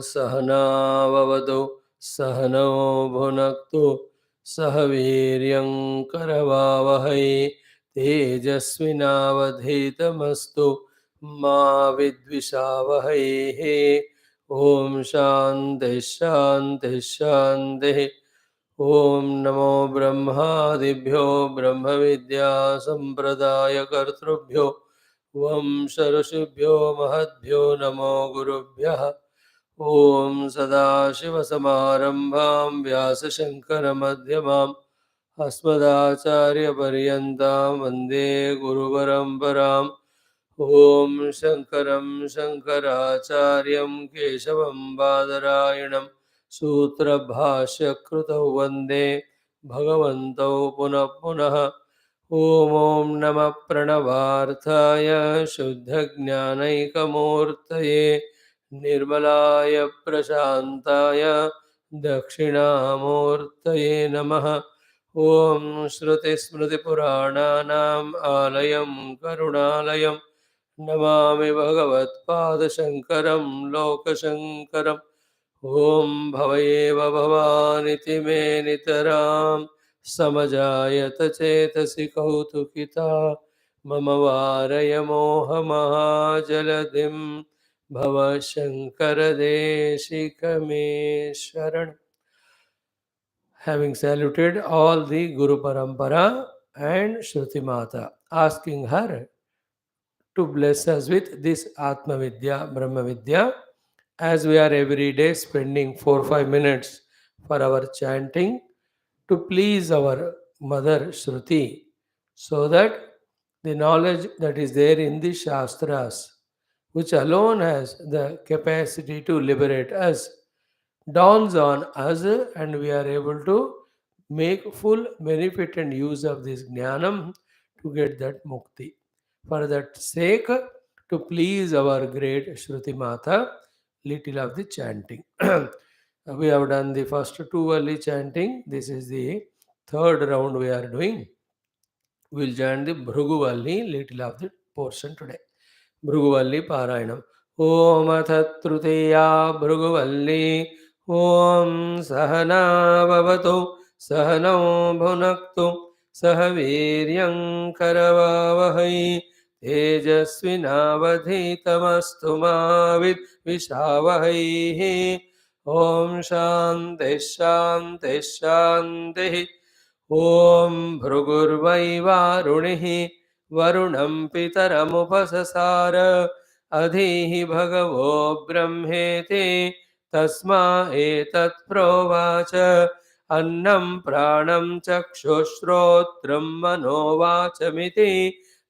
सहनाववतु सहनौ भुनक्तु सह वीर्यं करवावहै तेजस्विनावधीतमस्तु मा विद्विषावहै। ओम शांति शांति शांति। ओम नमो ब्रह्मादिभ्यो ब्रह्म विद्या संप्रदाय कर्तृभ्यो वंश ऋषिभ्यो महद्भ्यो नमो गुरुभ्यः। ओम सदाशिवसमारम्भां व्यासशङ्करमध्यमाम् अस्मदाचार्यपर्यन्तां वन्दे गुरुपरम्पराम्। ओम शंकरं शंकराचार्यं केशवं बादरायणं सूत्रभाष्यकृतौ वन्दे भगवन्तौ पुनः पुनः। ओम नमः प्रणवार्थाय शुद्धज्ञानैकमूर्तये निर्मलाय प्रशान्ताय दक्षिणामूर्तये नमः। ओम श्रुतिस्मृतिपुराणानाम् आलयं करुणालयं नमामि भगवत्पादशङ्करं लोकशङ्करम्। ओम भवयेव भवानिति मे नितरां समजायत चेतसि कौतुकिता मम वारय मोहमहाजलधिं भव शंकर देशिकमे शरण। Having saluted all the Guru Parampara and Shruti Mata, asking her to bless us with this Atma Vidya, Brahma Vidya, as we are every day spending 4-5 minutes for our chanting to please our mother Shruti, so that the knowledge that is there in the Shastras, which alone has the capacity to liberate us, dawns on us and we are able to make full benefit and use of this Jnanam to get that mukti. For that sake, to please our great Shruti Mata, little of the chanting. We have done the first two Valli chanting. This is the third round we are doing. We will chant the Bhrugu Valli, little of the portion today. Bhrugu Valli Parayanam. Om Athatruteya Bhrugu Valli. Om Sahana Bhavatu Sahanau Bhunaktu Sahaviryam Karavavahai Tejasvinavadhitamastu Mavid Vishavahai. Om Shanti Shanti Shanti. Om Bhrugurvai Varunihi Varunam Pitaramupasasara Adhihi Bhagavo Brahmeti Tasma Etat Provacha Annam Pranam Chakshushrotram Manovachamiti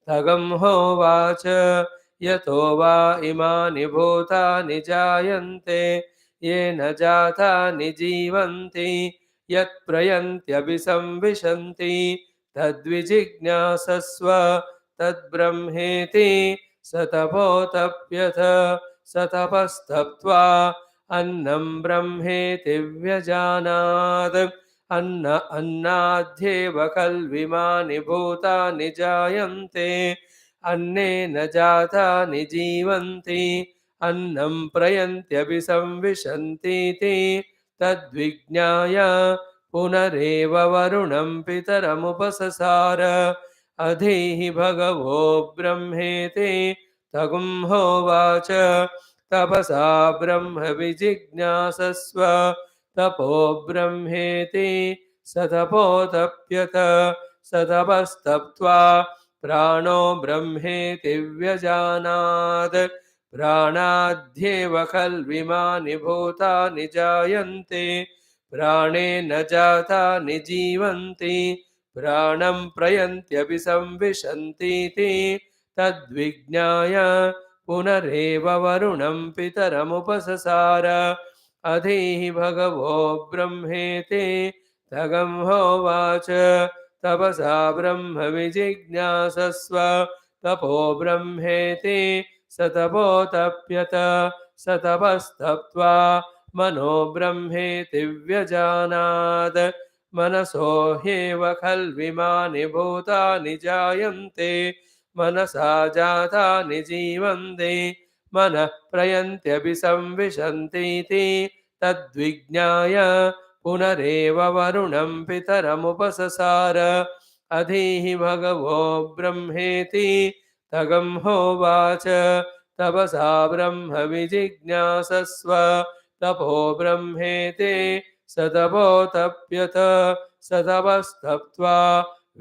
Tagam Hovacha Yato va imani bhutani jayante Yena jatani jivanti Yat prayantyabhisamvishanti tadvijijnasasva tadbrahmeti satapotapyatha satapastaptva annam brahmeti vyajanad annadhyeva kalvimani bhutani jayante annena jatani jivanti annam prayantyabhisamvishanti तद्विज्ञाय पुनरेव वरुणं पितरमुपससार अधीहि भगवो ब्रह्मेति तगुं होवाच तपसा ब्रह्म विजिज्ञासस्व तपो ब्रह्मेति सतपोतप्यत सतपस्तप्त्वा प्राणो ब्रह्मेति व्यजानात् प्राणाद्येव खल्विमानि भूतानि जायन्ते प्राणेन जातानि जीवन्ति प्राणं प्रयन्त्यभिसंविशन्तीति तद्विज्ञाय पुनरेव वरुणं पितरमुपससार अधीहि भगवो ब्रह्मेति तगं होवाच तपसा ब्रह्म विजिज्ञासस्व तपो ब्रह्मेति सतपोतप्यत सतपस्तप्त्वा मनो ब्रह्मेति व्यजानात् मनसो ह्येव खल्विमानि भूतानि जायन्ते मनसा जातानि जीवन्ते मनः प्रयन्त्यभिसंविशन्तीति तद्विज्ञाय पुनरेव वरुणं पितरमुपससार अधीहि भगवो ब्रह्मेति तगं होवाच तपसा ब्रह्म विजिज्ञासस्व तपो ब्रह्मेति स तपोतप्यत स तपस्तप्त्वा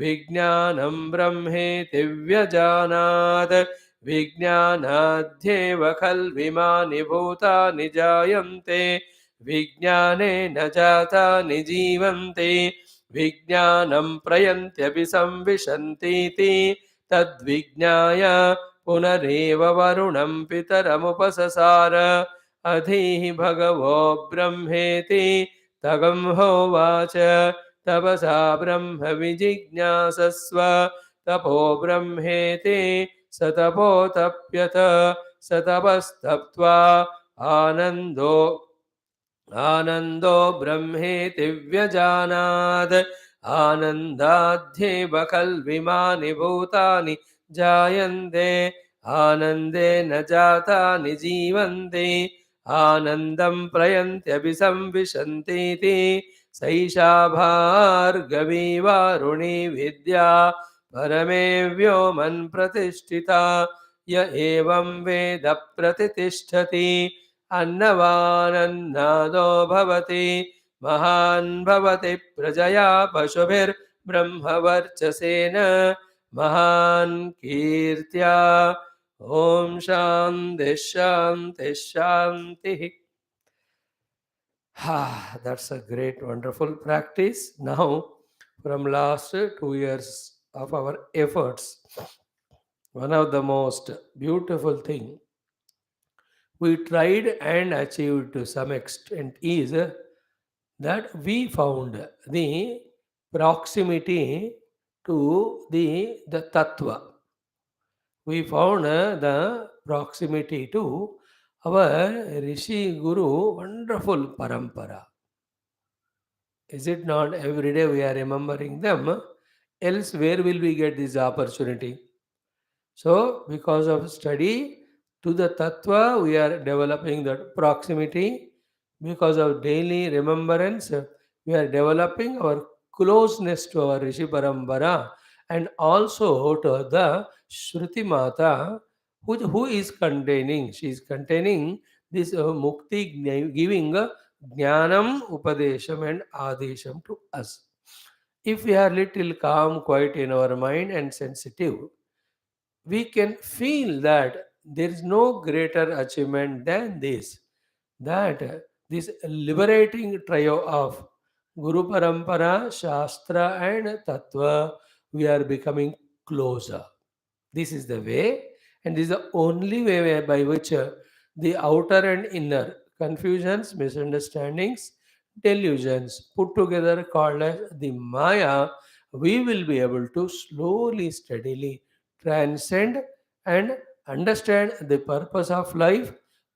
विज्ञानं ब्रह्मेति व्यजानात् विज्ञानाध्येव खल्विमानि भूतानि जायन्ते विज्ञानेन जातानि जीवन्ति विज्ञानं प्रयन्त्यपि संविशन्तीति तद्विज्ञाय पुनरेव वरुणं पितरमुपससार अधीहि भगवो ब्रह्मेति तगं होवाच तपसा ब्रह्म विजिज्ञासस्व तपो ब्रह्मेति स तपोतप्यत स तपस्तप्त्वा आनन्दो आनन्दो ब्रह्मेति व्यजानात् आनन्दाध्येव खल्विमानि भूतानि जायन्ते आनन्देन जातानि जीवन्ति आनन्दं प्रयन्त्यभिसंविशन्तीति सैषा भार्गवी वारुणी विद्या परमे व्योमन् प्रतिष्ठिता य एवं वेद प्रतितिष्ठति अन्नवानन्नादो भवति महान् भवति प्रजया पशुभिर्ब्रह्मवर्चसेन महान् कीर्त्या ॐ शान्तिः शान्तिः शान्तिः. That's a great, wonderful practice. Now, from last 2 years of our efforts, one of the most beautiful thing we tried and achieved to some extent is that we found the proximity to the tattva. We found the proximity to our Rishi Guru wonderful parampara. Is it not? Every day we are remembering them. Else, where will we get this opportunity? So, because of study to the tattva, we are developing that proximity. Because of daily remembrance, we are developing our closeness to our Rishi Parambara and also to the Shruti Mata, who is containing, she is containing this mukti giving jnanam, upadesham and adesham to us. If we are little calm, quiet in our mind and sensitive, we can feel that there is no greater achievement than this, that this liberating trio of Guru Parampara, Shastra and Tattva, we are becoming closer. This is the way, and this is the only way by which the outer and inner confusions, misunderstandings, delusions put together called as the Maya, we will be able to slowly, steadily transcend and understand the purpose of life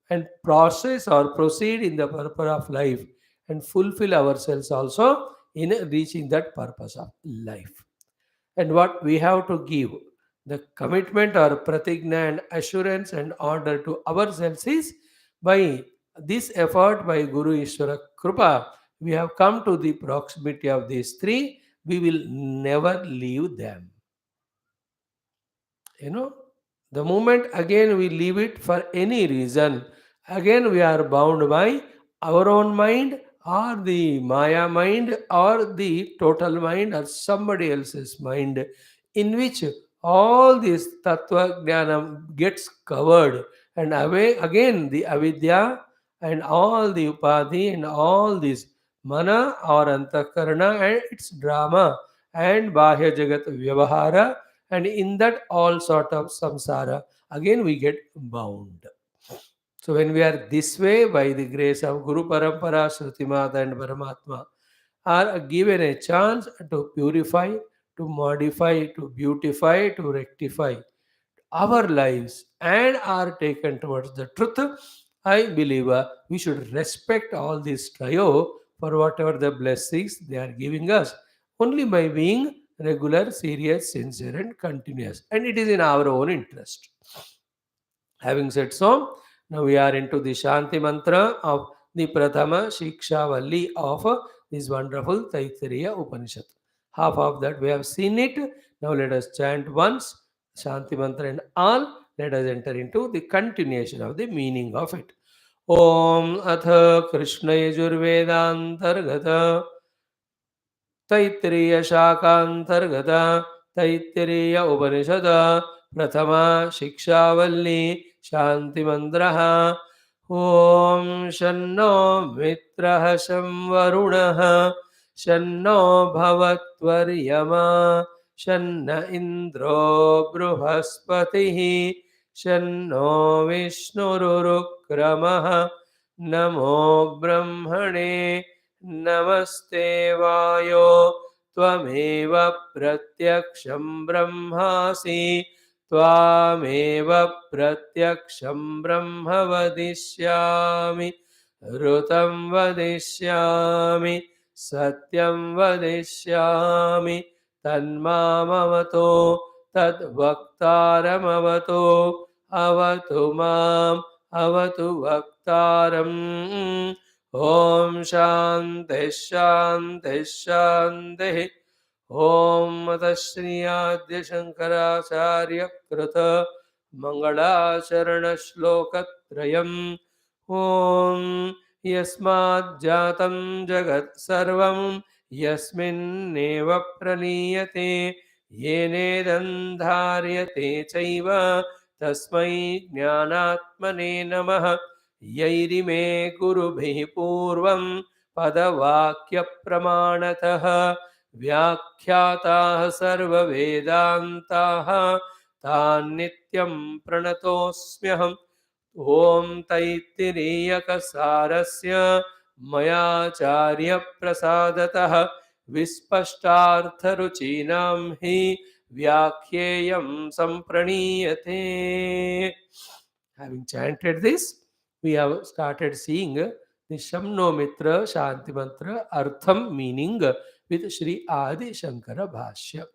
and process or proceed in the purpose of life and fulfill ourselves also in reaching that purpose of life. And what we have to give the commitment or pratigna and assurance and order to ourselves is by this effort by Guru Ishvara Krupa, we have come to the proximity of these three. We will never leave them. You know, the moment again we leave it for any reason, again we are bound by our own mind or the Maya mind or the total mind or somebody else's mind, in which all this Tattva Jnanam gets covered, and away again the Avidya and all the Upadhi and all this Mana or Antakarana and its drama and Bahya Jagat Vyavahara, and in that all sort of samsara again we get bound. So when we are this way, by the grace of Guru Parampara, Shrutimata and Paramatma, are given a chance to purify, to modify, to beautify, to rectify our lives and are taken towards the truth, I believe we should respect all this trio for whatever the blessings they are giving us, only by being regular, serious, sincere, and continuous. And it is in our own interest. Having said so, Now we are into the Shanti mantra of the Prathama Siksha Valli of this wonderful Taittiriya Upanishad. Half of that we have seen it. Now let us chant once Shanti mantra and all. Let us enter into the continuation of the meaning of it. Om Atha Krishna Yajurvedantargata Taittiriya Shakanthargata Taittiriya Upanishada Prathama Shikshavalli Shanti Mandraha Om Shanno Mitraha Shamvarunaha Shanno Bhavatvaryama Shanna Indro Bruhaspatihi Shanno Vishnurukramaha Namo Brahmane नमस्ते वायो त्वमेव प्रत्यक्षं ब्रह्मासि त्वामेव प्रत्यक्षं ब्रह्म वदिष्यामि ऋतं वदिष्यामि सत्यं वदिष्यामि तन्मामवतो तद्वक्तारमवतो अवतु माम् अवतु वक्तारम् Om Shanti Shanti Shanti Om Matashriya Shankara Charya Krita Mangala Charana Shlokatrayam Om Yasmad Jatam Jagat Sarvam Yasmin Neva Praniyate Yene Dandharyate Chaiva Tasmai Jnanatmane Namaha यैरिमे गुरुभिः पूर्वं पदवाक्यप्रमाणतः व्याख्याताः सर्ववेदान्ताः तान् नित्यं प्रणतोऽस्म्यहम् ॐ तैत्तिरीयकसारस्य मयाचार्यप्रसादतः विस्पष्टार्थरुचीनां हि व्याख्येयं सम्प्रणीयते. Having chanted this, we have started seeing the Shamno Mitra Shanti Mantra Artham meaning with Sri Adi Shankara Bhashyam.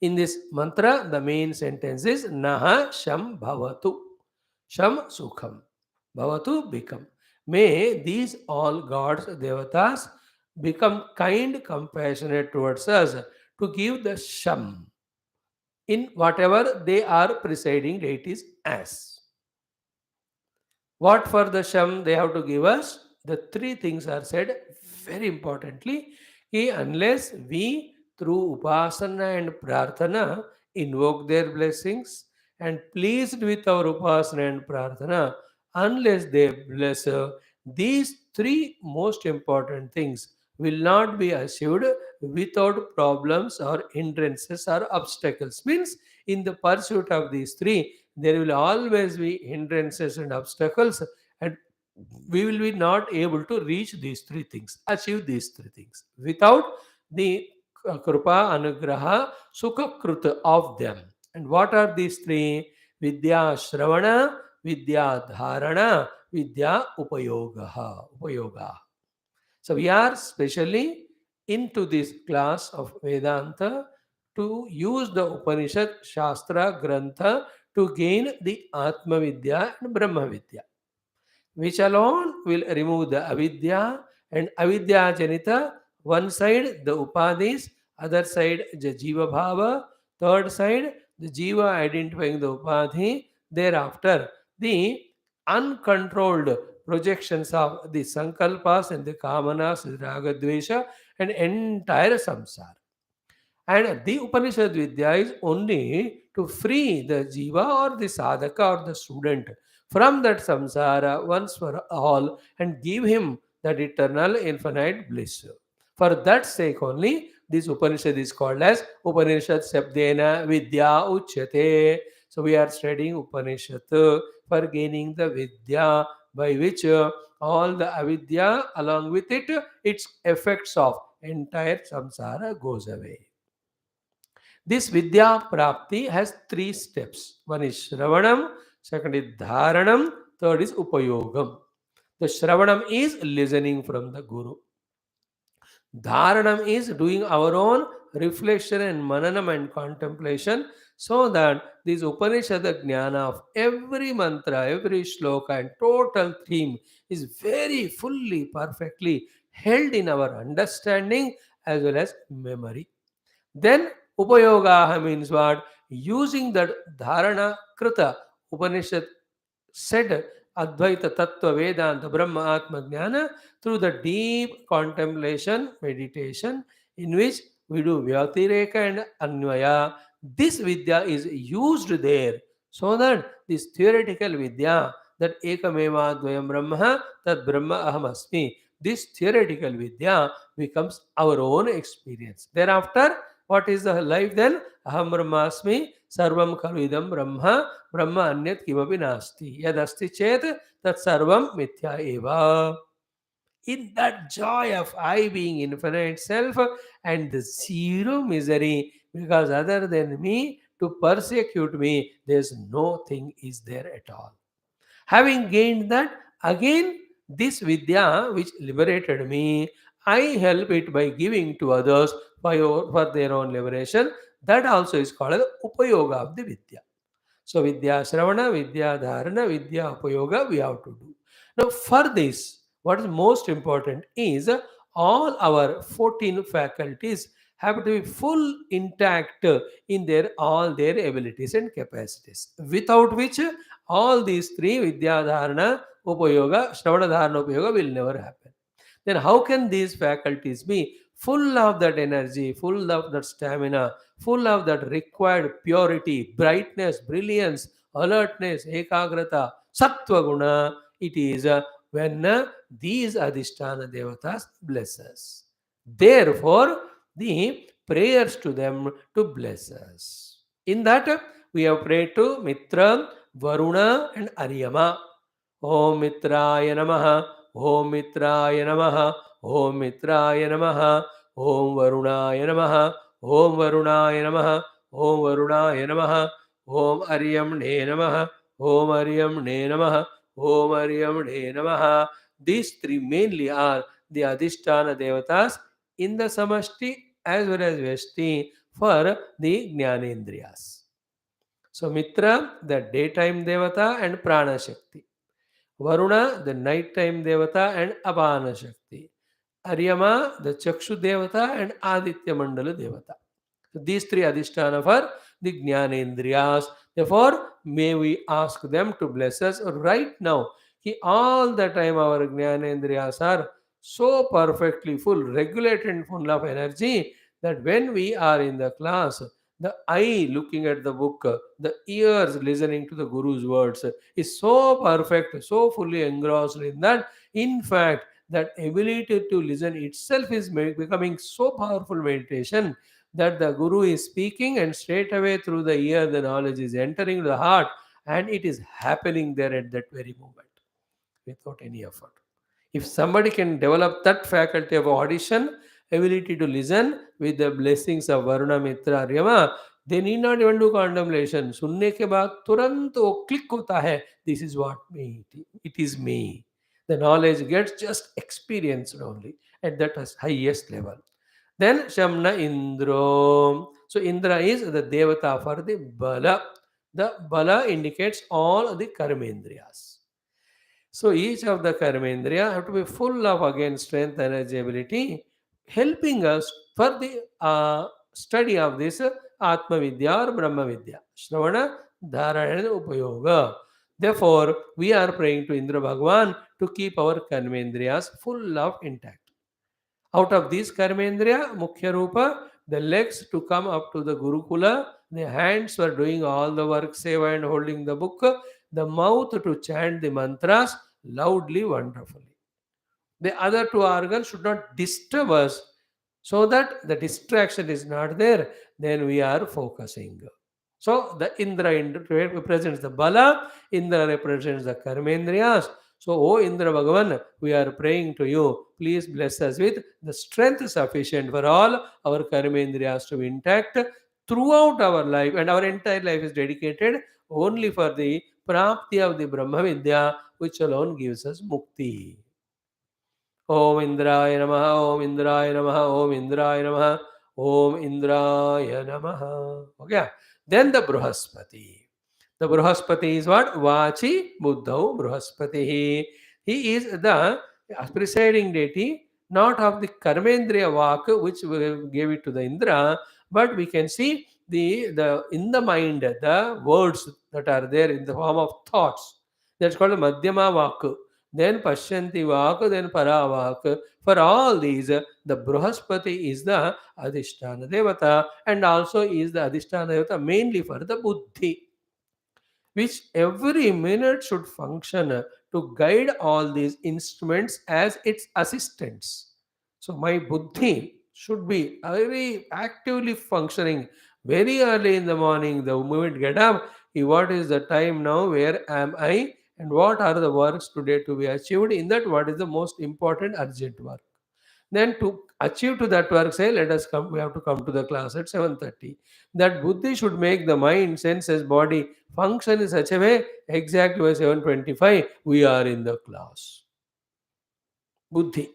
In this mantra, the main sentence is Naha Sham Bhavatu. Sham Sukham. Bhavatu become. May these all gods, devatas, become kind, compassionate towards us to give the Sham in whatever they are presiding deities as. What for the Sham they have to give us? The three things are said very importantly. Unless we through Upasana and Prarthana invoke their blessings and pleased with our Upasana and Prarthana, unless they bless these three most important things will not be achieved without problems or hindrances or obstacles. Means in the pursuit of these three, there will always be hindrances and obstacles, and we will be not able to reach these three things, achieve these three things without the krupa anugraha sukha kruta of them. And what are these three? Vidya shravana, vidya dharana, vidya upayoga. So we are specially into this class of Vedanta to use the Upanishad Shastra Grantha to gain the Atma Vidya and Brahma Vidya, which alone will remove the avidya and avidya janita. One side the upadis, other side the jiva bhava, third side the jiva identifying the upadhi, thereafter the uncontrolled projections of the sankalpas and the kamanas, the ragadvesha and entire samsara. And the Upanishad Vidya is only to free the jiva or the sadhaka or the student from that samsara once for all and give him that eternal infinite bliss. For that sake only, this Upanishad is called as Upanishad Shabdena Vidya Uchyate. So we are studying Upanishad for gaining the Vidya by which all the avidya along with it, its effects of entire samsara goes away. This Vidya Prapti has three steps. One is Shravanam, second is Dharanam, third is Upayogam. The Shravanam is listening from the Guru. Dharanam is doing our own reflection and mananam and contemplation, So that this Upanishad Jnana of every mantra, every shloka and total theme is very fully, perfectly held in our understanding as well as memory. Then Upayogaha means what? Using that Dharana Krita Upanishad said Advaita Tattva Vedanta Brahma Atma Jnana through the deep contemplation, meditation, in which we do Vyatireka and Anvaya. This Vidya is used there so that this theoretical Vidya, that Ekameva Dvayam Brahma, that Brahma Aham Asmi, this theoretical Vidya becomes our own experience. Thereafter, what is the life then? Aham Brahmasmi, Sarvam Khalvidam Brahma, Brahma Anyat Kimapi Nasti. Yadasti Chet, Tat Sarvam Mithya Eva. In that joy of I being infinite self and the zero misery, because other than me to persecute me, there's no thing is there at all. Having gained that, again, this Vidya which liberated me, I help it by giving to others for their own liberation. That also is called as Upayoga of the Vidya. So Vidya Shravana, Vidya Dharana, Vidya Upayoga we have to do. Now for this, what is most important is all our 14 faculties have to be full intact in their all their abilities and capacities. Without which all these three Vidya Dharana, Upayoga, Shravana Dharana Upayoga will never happen. Then how can these faculties be full of that energy, full of that stamina, full of that required purity, brightness, brilliance, alertness, ekagrata, sattva guna? It is when these adhisthana devatas bless us. Therefore, the prayers to them to bless us. In that, we have prayed to Mitra, Varuna, and Aryama. Om Mitraya Namaha. Om Mitraya Namaha. Om Mitraya Namaha. Om Varunaya Namaha. Om Varunaya Namaha. Om Varunaya Namaha. Om Aryamne Namaha. Om Aryamne Namaha. Om Aryamne Namaha. These three mainly are the Adhisthana Devatas in the Samashti as well as Veshti for the Jnanendriyas. So Mitra, the daytime Devata and Prana Shakti. Varuna, the nighttime Devata and Apana Shakti. Aryama, the Chakshu Devata and Aditya Mandala Devata. So these three adhisthana for the Jnanendriyas. Therefore, may we ask them to bless us right now. Ki all the time our Jnanendriyas are so perfectly full, regulated and full of energy that when we are in the class, the eye looking at the book, the ears listening to the Guru's words is so perfect, so fully engrossed in that. In fact, that ability to listen itself is becoming so powerful meditation that the Guru is speaking and straight away through the ear the knowledge is entering the heart and it is happening there at that very moment without any effort. If somebody can develop that faculty of audition, ability to listen with the blessings of Varuna Mitra Ryama, they need not even do contemplation. सुनने के बाद तुरंत वो click होता है. This is what me. It is me. The knowledge gets just experienced only at that highest level. Then Shamna Indro. So Indra is the Devata for the Bala. The Bala indicates all the Karmendriyas. So each of the Karmendriya have to be full of again strength, energy, ability, helping us for the study of this Atma Vidya or Brahma Vidya. Shravana, Dharana, and Upayoga. Therefore, we are praying to Indra Bhagwan to keep our Karmendriyas full of intact. Out of these Karmendriya, Mukhya Rupa, the legs to come up to the Gurukula, the hands were doing all the work, seva and holding the book, the mouth to chant the mantras loudly, wonderfully. The other two organs should not disturb us so that the distraction is not there, then we are focusing. So the Indra represents the Bala, Indra represents the Karmendriyas. So, O Indra Bhagavan, we are praying to you. Please bless us with the strength sufficient for all our Karmendriyas to be intact throughout our life, and our entire life is dedicated only for the Prapti of the Brahma Vidya, which alone gives us Mukti. Om Indraya Namaha, Om Indraya Namaha, Om Indraya Namaha, Om Indraya Namaha. Okay. Then the Bruhaspati. The Bruhaspati is what? Vachi Buddhau Bruhaspati. He is the presiding deity, not of the Karmendriya Vak, which we gave it to the Indra, but we can see the in the mind, the words that are there in the form of thoughts. That's called Madhyama Vak. Then Pashyanti Vak, then Paravak. For all these, the Bruhaspati is the Adhisthana Devata, and also is the Adhisthana Devata mainly for the Buddhi, which every minute should function to guide all these instruments as its assistants. So my buddhi should be very actively functioning very early in the morning. The moment get up, what is the time now? Where am I? And what are the works today to be achieved? In that, what is the most important urgent work? Then to achieve to that work, say, let us come, we have to come to the class at 7:30. That buddhi should make the mind, senses, body function in such a way, exactly by 7:25, we are in the class. Buddhi.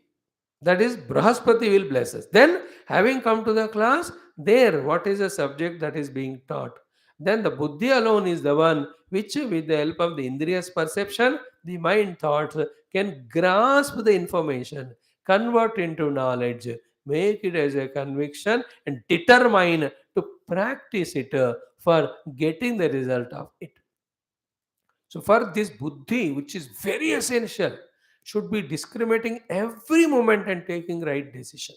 That is, Brahaspati will bless us. Then, having come to the class, there, what is the subject that is being taught? Then the buddhi alone is the one which, with the help of the Indriya's perception, the mind thoughts, can grasp the information, convert into knowledge, make it as a conviction, and determine to practice it for getting the result of it. So, for this buddhi, which is very essential, should be discriminating every moment and taking right decision.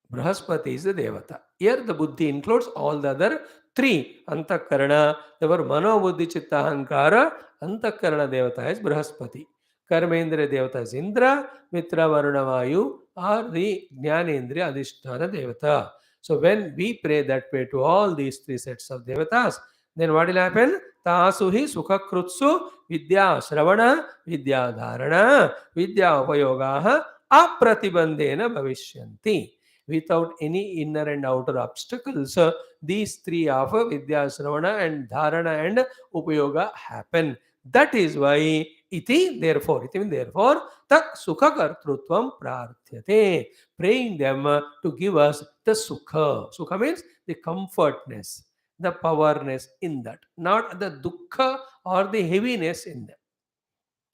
Brahaspati is the Devata. Here the Buddhi includes all the other three. Antakarana, the word Mano Buddhi Chitta Ahankara, Antakarana Devata is Brahaspati. Karmendra Devata is Indra, Mitra Varuna Vayu are the Jnanendriya Adhisthana Devata. So when we pray that way to all these three sets of Devatas, then what will happen? Tasuhi Sukha Krutsu Vidya Shravana, Vidya Dharana, Vidya Upayogaha Apratibandena Bhavishyanti. Without any inner and outer obstacles, these three of Vidya, Shravana and Dharana and Upayoga happen. That is why iti means therefore, tak sukha kartrutvam prarthyate. Praying them to give us the sukha. Sukha means the comfortness, the powerness in that, not the dukkha or the heaviness in them.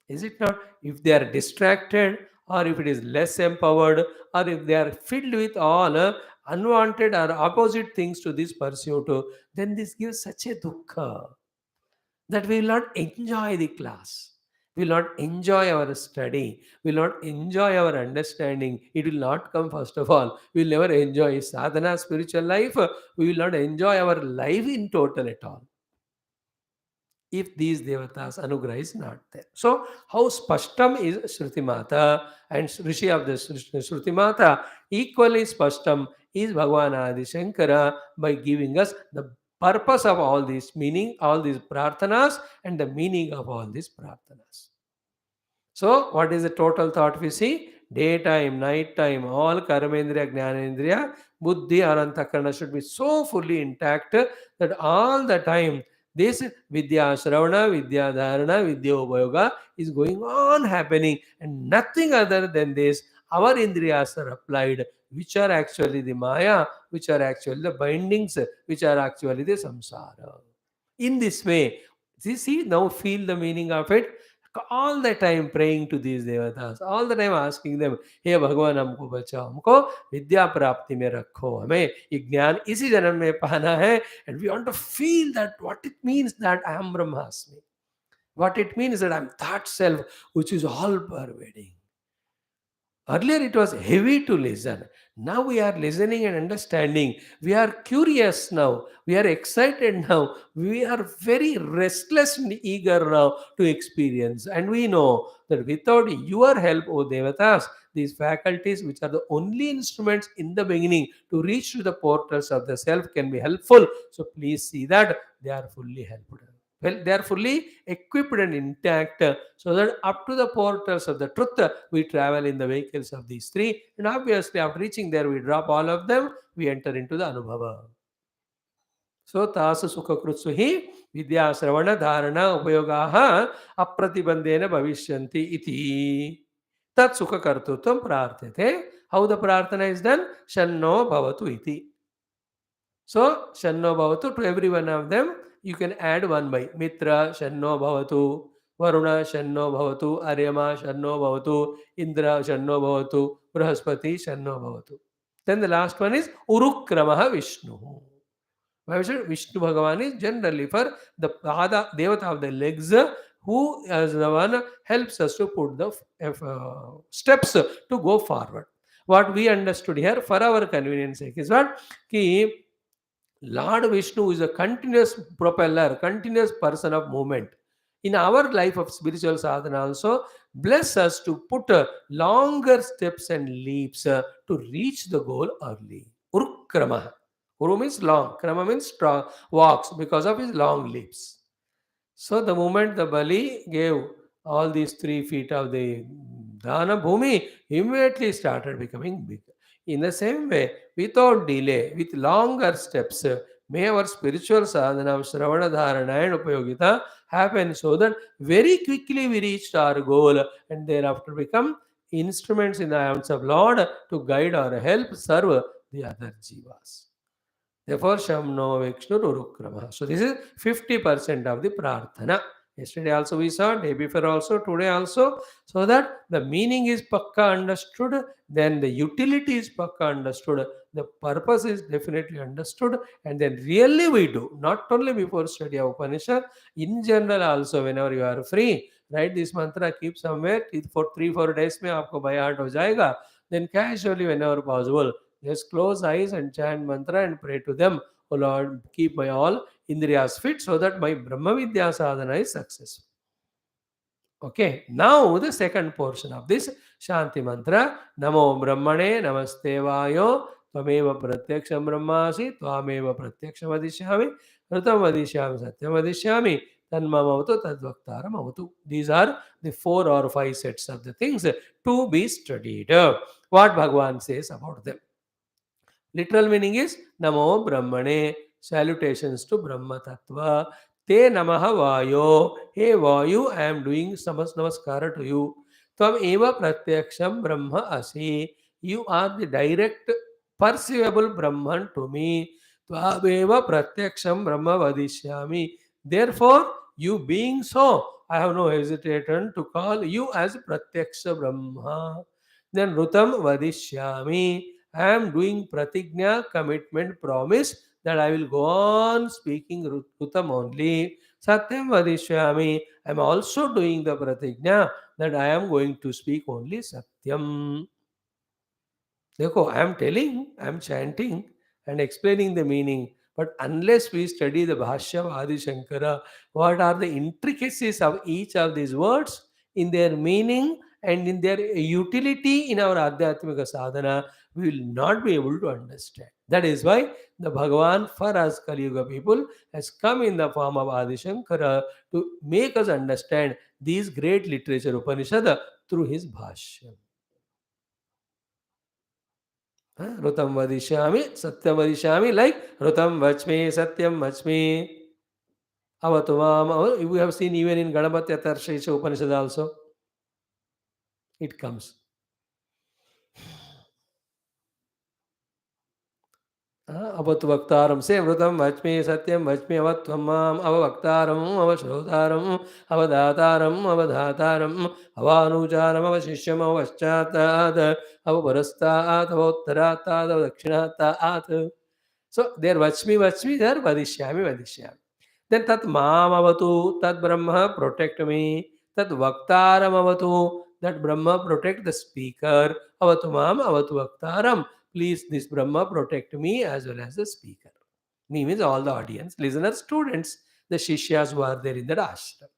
Is it not? If they are distracted, or if it is less empowered, or if they are filled with all unwanted or opposite things to this pursuit, then this gives such a dukkha that we will not enjoy the class. We will not enjoy our study. We will not enjoy our understanding. It will not come, first of all. We will never enjoy sadhana, spiritual life. We will not enjoy our life in total at all, if these devatas anugraha is not there. So, how spashtam is Shruti Mata and Rishi of the Shruti Mata, equally spashtam is Bhagavan Adi Shankara by giving us the purpose of all these meaning, all these prarthanas, and the meaning of all these prarthanas. So, what is the total thought we see? Daytime, night time, all Karmendriya, Jnanendriya, Buddhi, Arantakarana should be so fully intact that all the time this Vidya Shravana, Vidya Dharana, Vidya Upayoga is going on happening, and nothing other than this. Our Indriyas are applied, which are actually the Maya, which are actually the bindings, which are actually the samsara. In this way, see, now feel the meaning of it. All the time praying to these devatas, all the time asking them, हे भगवान हमको बचाओ, हमको विद्या प्राप्ति में रखो, हमें ये ज्ञान इसी जन्म में पाना है. And we want to feel that what it means that I am Brahmasmi. What it means that I am that self which is all pervading. Earlier it was heavy to listen. Now we are listening and understanding. We are curious now. We are excited now. We are very restless and eager now to experience. And we know that without your help, O Devatas, these faculties, which are the only instruments in the beginning to reach to the portals of the self, can be helpful. So please see that they are fully helpful. Well, they are fully equipped and intact, so that up to the portals of the truth, we travel in the vehicles of these three. And obviously, after reaching there, we drop all of them, we enter into the Anubhava. So, Tasa Sukha Krutsuhi, Vidya Sravana Dharana Upayogaha Apratibandena Bhavishyanti Iti. Tat Sukha Kartutvam Prarthate. How the prarthana is done? Shanno Bhavatu Iti. So, Shanno Bhavatu, to every one of them, you can add one by Mitra, Shanno Bhavatu, Varuna, Shanno Bhavatu, Aryama, Shanno Bhavatu, Indra, Shanno Bhavatu, Brahaspati, Shanno Bhavatu. Then the last one is Urukramaha Vishnu. Why we said Vishnu Bhagavan is generally for the Pada Devata of the legs, who as the one helps us to put the steps to go forward. What we understood here for our convenience sake is what? Ki Lord Vishnu is a continuous propeller, continuous person of movement. In our life of spiritual sadhana also, bless us to put longer steps and leaps to reach the goal early. Urkrama. Uru means long. Krama means strong, walks because of his long leaps. So the moment the Bali gave all these 3 feet of the Dana Bhumi, immediately started becoming big. In the same way, without delay, with longer steps, may our spiritual sadhana of Shravana Dharana and Upayogita happen so that very quickly we reach our goal and thereafter become instruments in the hands of Lord to guide or help serve the other jivas. Therefore, Shamno Vikshnu Urukrama. So this is 50% of the Prarthana. Yesterday also we saw, day before also, today also, so that the meaning is pakka understood, then the utility is pakka understood, the purpose is definitely understood, and then really we do, not only before study of Upanishad, in general also, whenever you are free, write this mantra, keep somewhere, for 3-4 days में आपको by heart हो जाएगा, then casually whenever possible, just close eyes and chant mantra and pray to them. O Lord, keep my all indriyas fit so that my Brahma Vidya sadhana is successful. Okay, now the second portion of this Shanti mantra. Namo Brahmane Namaste Vayo Tvameva Pratyaksham Brahmasi Tvameva Pratyaksham Vadishyami Rutam Vadishyami Satyam Vadishyami Tanmamavatu Tadvaktaram Avatu. These are the 4 or 5 sets of the things to be studied. What Bhagavan says about them. Literal meaning is Namo Brahmane, salutations to Brahma Tattva. Te Namaha Vayo, hey Vayu, I am doing Namaskara to you. Tvam Eva Pratyaksham Brahma Asi, you are the direct perceivable Brahman to me. Tvam Eva Pratyaksham Brahma Vadishyami. Therefore, you being so, I have no hesitation to call you as Pratyaksha Brahma. Then Rutam Vadishyami. I am doing pratigna, commitment, promise that I will go on speaking Rutam only. Satyam Vadishyami. I am also doing the pratigna that I am going to speak only Satyam. देखो, I am telling, I am chanting and explaining the meaning. But unless we study the Bhashyam Adi Shankara, what are the intricacies of each of these words in their meaning and in their utility in our Adhyatmika sadhana, we will not be able to understand. That is why the Bhagavan for us Kali Yuga people has come in the form of Adi Shankara to make us understand these great literature Upanishad through his Bhashyam. Rutam vadishyami, satyam vadishyami, like Rutam vachme, satyam vachme, avatumam. We have seen even in Ganapatya Tarshisha Upanishad also, it comes. Avatuvaktaram, say Rutam vachme, satyam vachme, avatvamam, avavaktaram, avashrotaram, avadataram, avadhataram, avanujaram, avashishyam, avashchatat, avaparastat, avauttaratat, avadakshinatat. So there Vachmi, there Vadishyami. Then Tat Mamavatu, Tat Brahma protect me, Tat Vaktaram Avatu, that Brahma protect the speaker, Avatu Mam, Avatu Vaktaram. Please, this Brahma protect me as well as the speaker. Me means all the audience, listeners, students, the Shishyas who are there in the ashram.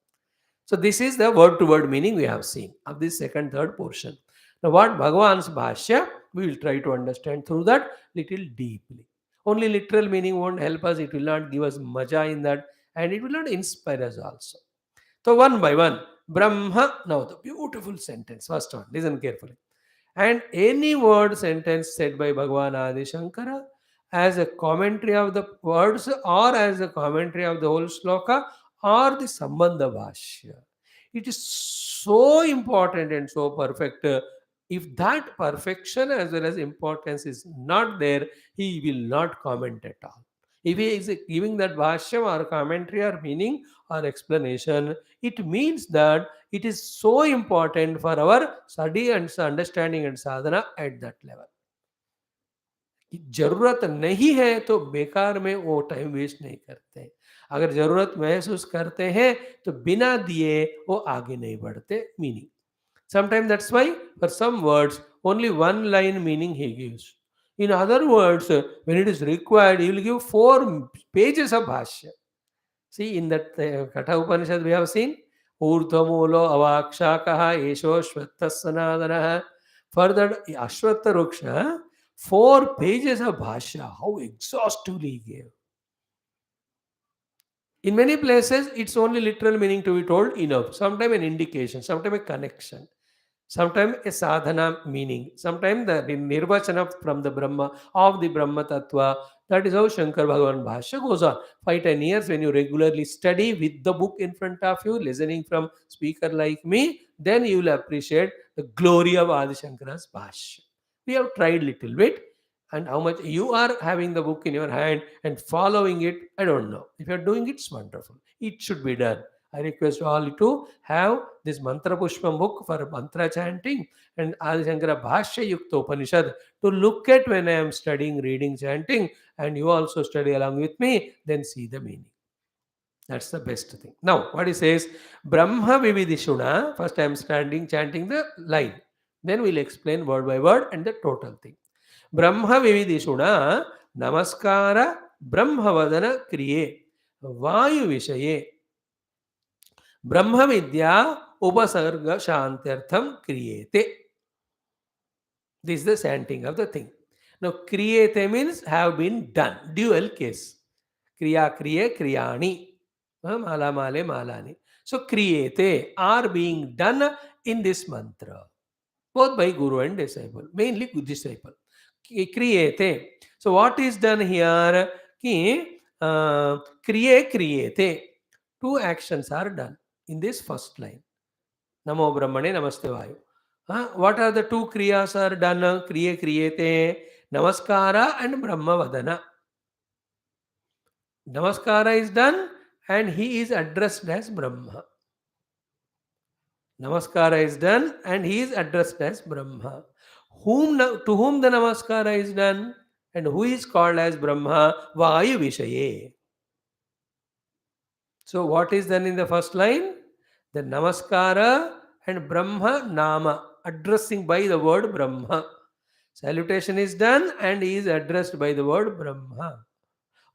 So this is the word to word meaning we have seen of this second, third portion. Now what Bhagavan's Bhashya, we will try to understand through that little deeply. Only literal meaning won't help us, it will not give us maja in that, and it will not inspire us also. So one by one, Brahma, now the beautiful sentence, first one, listen carefully. And any word sentence said by Bhagavan Adi Shankara as a commentary of the words or as a commentary of the whole sloka or the Sambandha Bhashya. It is so important and so perfect. If that perfection as well as importance is not there, he will not comment at all. If he is giving that bhashyam or commentary or meaning or explanation, it means that it is so important for our study and understanding and sadhana at that level. कि ज़रूरत नहीं है तो बेकार में वो time waste नहीं करते हैं। अगर ज़रूरत महसूस करते हैं तो बिना दिए वो आगे नहीं बढ़ते meaning. Sometimes that's why for some words only one line meaning he gives. In other words, when it is required, he will give 4 pages of bhashya. See, in that Katha Upanishad we have seen Urdhvamulo avakshakaha esho shvatta sanadanaha. For that Ashwatta Ruksha, 4 pages of bhashya, how exhaustively he gave. In many places, it's only literal meaning to be told enough. Sometimes an indication, sometimes a connection, sometimes a sadhana meaning, sometimes the nirvachana from the Brahma, of the Brahma Tattva. That is how Shankar Bhagavan Bhashya goes on. 5-10 years, when you regularly study with the book in front of you, listening from speaker like me, then you will appreciate the glory of Adi Shankara's Bhashya. We have tried little bit, and how much you are having the book in your hand and following it, I don't know. If you are doing it, it's wonderful. It should be done. I request all to have this Mantra Pushpam book for mantra chanting and Adi Shankara Bhashya Yukta Upanishad to look at when I am studying, reading, chanting, and you also study along with me, then see the meaning. That's the best thing. Now, what he says, Brahma Vividishuna, first I am standing, chanting the line. Then we'll explain word by word and the total thing. Brahma Vividishuna, Namaskara, Brahmavadana Kriye, Vayu Vishaye, Brahma Vidya Upasarga Shantyartham Kriyete. This is the chanting of the thing. Now, Kriyete means have been done. Dual case. Kriya Kriye Kriyani. Mala Male Malani. So, Kriyete are being done in this mantra. Both by Guru and disciple. Mainly disciple. Kriyete. So, what is done here? Ki, Kriye Kriyete. 2 actions are done in this first line. Namo Brahmane Namaste Vayu. What are the 2 kriyas are done? Kriye Kriyete, Namaskara and Brahmavadana. Namaskara is done and he is addressed as Brahma. Namaskara is done and he is addressed as Brahma. To whom the Namaskara is done and who is called as Brahma? Vayu Vishaye. So what is done in the first line? The Namaskara and Brahma Nama, addressing by the word Brahma. Salutation is done and he is addressed by the word Brahma.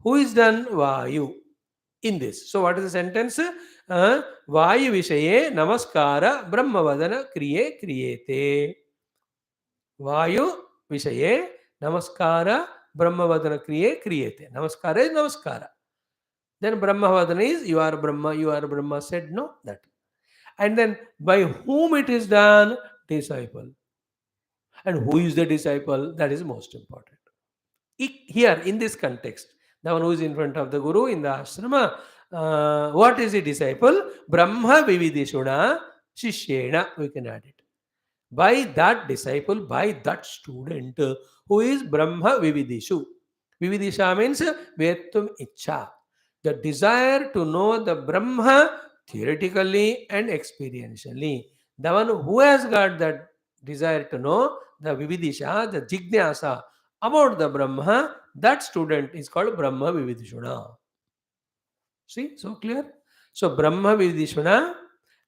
Who is done? Vayu. In this. So what is the sentence? Vayu Vishaye Namaskara Brahmavadana Kriye Kriyete. Vayu Vishaye Namaskara Brahmavadana Kriye Kriyete. Namaskara is Namaskara. Then Brahmavadana is you are Brahma said no, that. And then by whom it is done? Disciple. And who is the disciple? That is most important. Here, in this context, the one who is in front of the Guru in the ashrama, what is the disciple? Brahma Vividishuna Shishyena, we can add it. By that disciple, by that student who is Brahma Vividishu. Vividisha means Vetum Icha. The desire to know the Brahma theoretically and experientially. The one who has got that desire to know the Vividisha, the Jignasa about the Brahma, that student is called Brahma Vividishuna. See, so clear? So Brahma Vividishuna,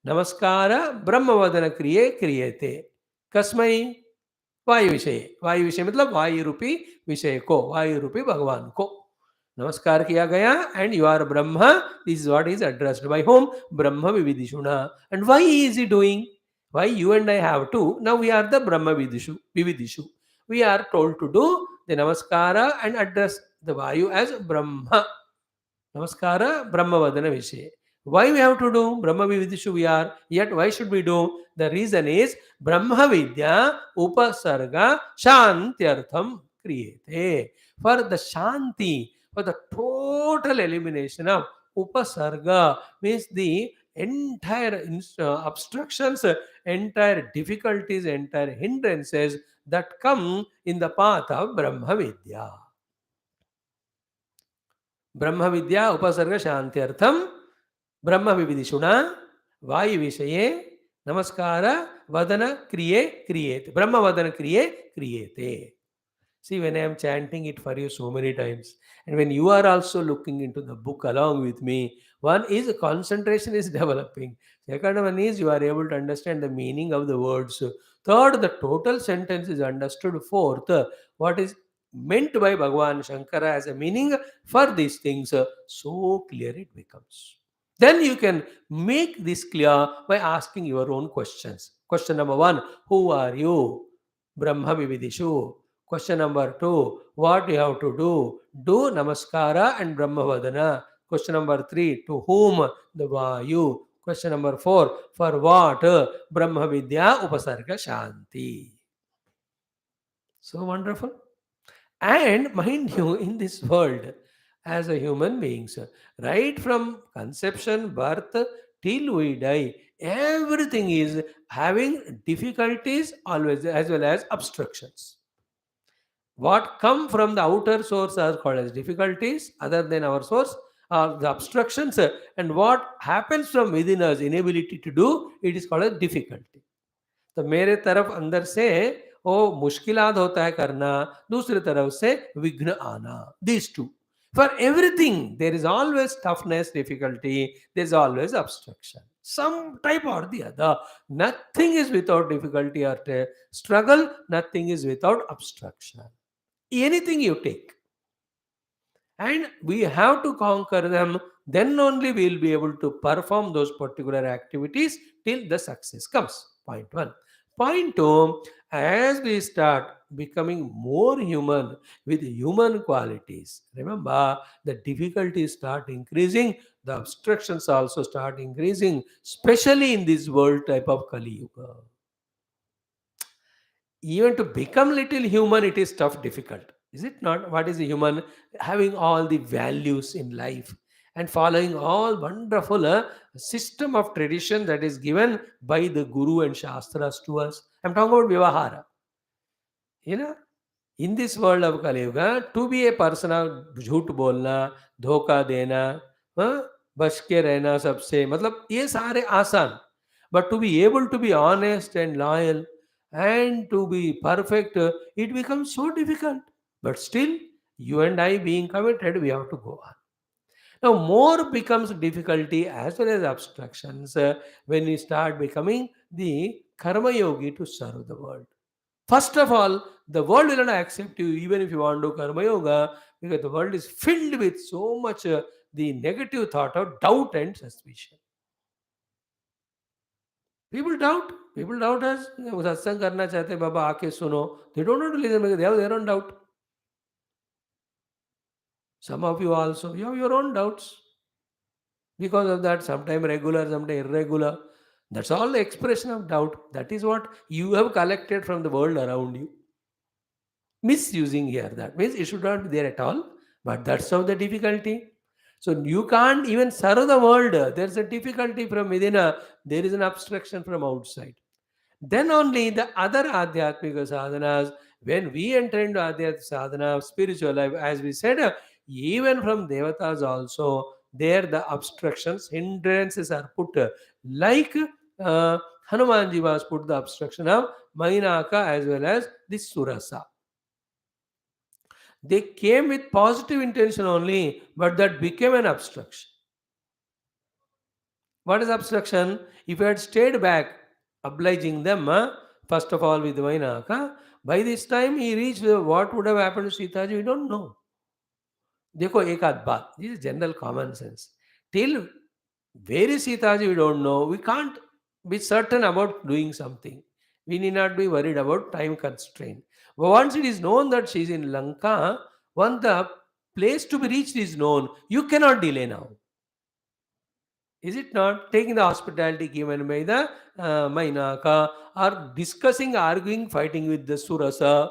Namaskara, Brahmavadana Kriye Kriyete. Kasmai वायु विषय मतलब वायु रूपी विषय को वायु रूपी भगवान को नमस्कार किया गया and you are Brahman this is what is addressed by home Brahman विविदिषुना and why is he doing why you and I have to now we are the Brahman विविदिषु we are told to do the namaskar and address the Vayu as Brahman namaskar ब्रह्मवदन विषय. Why we have to do Brahma Vividishu we are, yet why should we do? The reason is Brahma Vidya Upasarga Shantyartham Kriyate. For the Shanti, for the total elimination of Upasarga, means the entire obstructions, entire difficulties, entire hindrances that come in the path of Brahma Vidya. ब्रह्म विद्या उपसर्ग शांत्यर्थम ब्रह्म विविदिषुणा वायु विषये नमस्कार वदन क्रिये क्रियेते ब्रह्म वदन क्रिये क्रियेते. See, when I am chanting it for you so many times, and when you are also looking into the book along with me, one is concentration is developing. Second one is you are able to understand the meaning of the words. Third, the total sentence is understood. Fourth, what is meant by Bhagavan Shankara as a meaning for these things, so clear it becomes. Then you can make this clear by asking your own questions. Question number one: who are you? Brahma Vividishu. Question number two, what you have to do? Do Namaskara and Brahmavadana. Question number three, to whom? The Vayu. Question number four, for what? Brahma Vidya Upasarga Shanti. So wonderful. And mind you, in this world, as a human beings, right from conception, birth, till we die, everything is having difficulties always as well as obstructions. What come from the outer source are called as difficulties other than our source are the obstructions, and what happens from within us inability to do it is called as difficulty. तो मेरे तरफ अंदर से वो मुश्किलात होता है करना, दूसरी तरफ से विघ्न आना. These two. For everything, there is always toughness, difficulty, there is always obstruction. Some type or the other. Nothing is without difficulty or struggle, nothing is without obstruction. Anything you take. And we have to conquer them, then only we will be able to perform those particular activities till the success comes. Point one. Point two, as we start becoming more human with human qualities, remember the difficulties start increasing, the obstructions also start increasing, especially in this world type of Kali Yuga. Even to become little human, it is tough, difficult. Is it not? What is a human? Having all the values in life and following all wonderful system of tradition that is given by the Guru and Shastras to us. I'm talking about Vivahara. You know, in this world of Kali Yuga, to be a person of झूठ बोलना, धोखा देना, हाँ, बच के रहना सबसे, मतलब ये सारे आसान. But to be able to be honest and loyal and to be perfect, it becomes so difficult. But still, you and I being committed, we have to go on. Now, more becomes difficulty as well as obstructions when we start becoming the karma yogi to serve the world. First of all, the world will not accept you even if you want to do karma yoga, because the world is filled with so much the negative thought of doubt and suspicion. People doubt. People doubt us. वो सत्संग करना चाहते हैं, बाबा आके सुनो. They don't want to listen because they have their own doubt. Some of you also, you have your own doubts. Because of that, sometimes regular, sometimes irregular. That's all the expression of doubt. That is what you have collected from the world around you. Misusing here, that means it should not be there at all. But that's how the difficulty. So you can't even serve the world. There's a difficulty from within. There is an obstruction from outside. Then only the other Adhyatmika sadhanas, when we enter into Adhyatmika sadhana, spiritual life, as we said, even from Devatas also, there the obstructions, hindrances are put. Like Hanumanji was put the obstruction of Mainaka as well as the Surasa. They came with positive intention only, but that became an obstruction. What is obstruction? If you had stayed back, obliging them, first of all with Vainaka, by this time he reached, what would have happened to Sitaji, we don't know. देखो एक आध बात, this is general common sense. Till where is Sitaji, we don't know. We can't be certain about doing something. We need not be worried about time constraint. But once it is known that she is in Lanka, once the place to be reached is known, you cannot delay now. Is it not? Taking the hospitality given by the Mainaka, or discussing, arguing, fighting with the Surasa,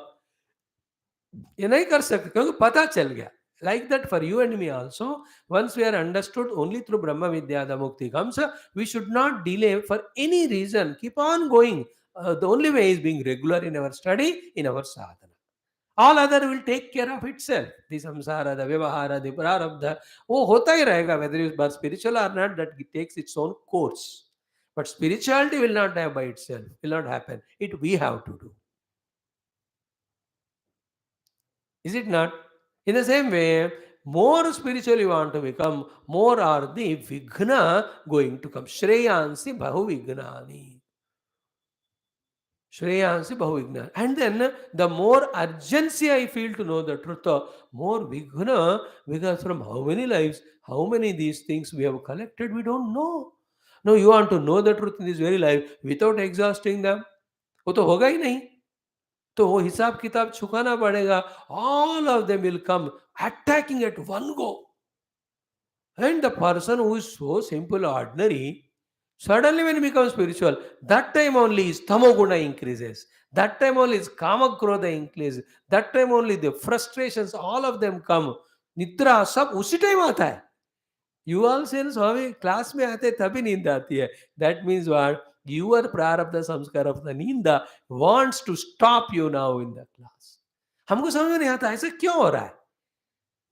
ये नहीं कर सकते क्योंकि पता चल गया. Like that for you and me also, once we are understood only through Brahma Vidya, the Mukti comes, we should not delay for any reason. Keep on going. The only way is being regular in our study, in our sadhana. All other will take care of itself. The samsara, the vyavahara, the prarabdha, वो होता ही रहेगा, whether you are spiritual or not, that it takes its own course. But spirituality will not have by itself, will not happen. It we have to do. Is it not? In the same way, more spiritual you want to become, more are the vighna going to come. Shreyansi bahu vignani. Shreyansi Bahuvigna. And then the more urgency I feel to know the truth, more Vighna, because from how many lives, how many these things we have collected, we don't know. No, you want to know the truth in this very life without exhausting them. वो तो होगा ही नहीं. तो वो हिसाब किताब चुकाना पड़ेगा. All of them will come attacking at one go. And the person who is so simple, ordinary, suddenly when he becomes spiritual, that time only his tamoguna increases. That time only his kama krodha increases. That time only the frustrations, all of them come. निद्रा सब उसी time आता है. You all say Swami class में आते तभी नींद आती है. That means what? Your prarabdha samskara of the नींदा wants to stop you now in the class. हमको समझ में नहीं आता ऐसा क्यों हो रहा है.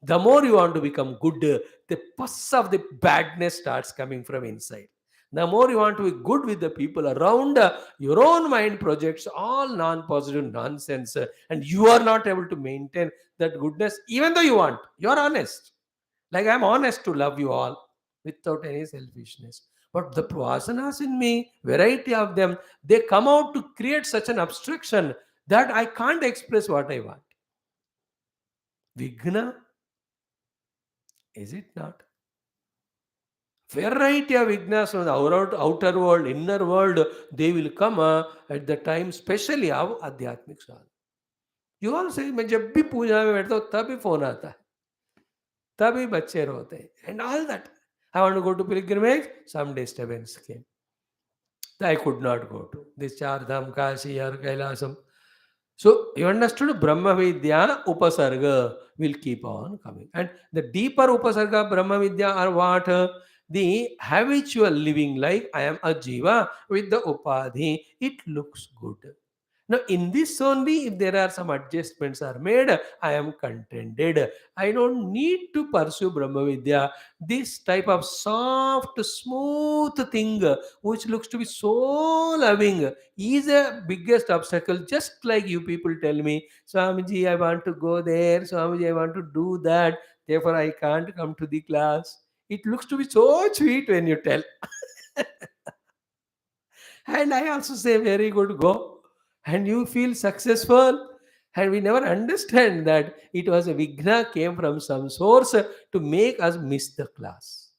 The more you want to become good, the pus of the badness starts coming from inside. The more you want to be good with the people around, your own mind projects all non-positive nonsense, and you are not able to maintain that goodness, even though you want. You are honest. Like I'm honest to love you all without any selfishness. But the vasanas in me, variety of them, they come out to create such an obstruction that I can't express what I want. Vighna, is it not? Variety of ignas from the outer world, inner world, they will come at the time, especially of आध्यात्मिक साधन. You all say, मैं जब भी पूजा में बैठता हूँ तभी phone आता है, तभी बच्चे रोते हैं, and all that. I want to go to pilgrimage, some disturbance came. I could not go to this Char Dham, Kashi or Kailasam. So you understood Brahma Vidya Upasarga will keep on coming. And the deeper Upasarga Brahma Vidya are what? The habitual living like I am a Jiva with the Upadhi. It looks good. Now, in this only, if there are some adjustments are made, I am contented. I don't need to pursue Brahma Vidya. This type of soft, smooth thing, which looks to be so loving, is a biggest obstacle. Just like you people tell me, Swamiji, I want to go there. Swamiji, I want to do that. Therefore, I can't come to the class. It looks to be so sweet when you tell. And I also say, very good, go. And you feel successful. And we never understand that it was a Vigna came from some source to make us miss the class.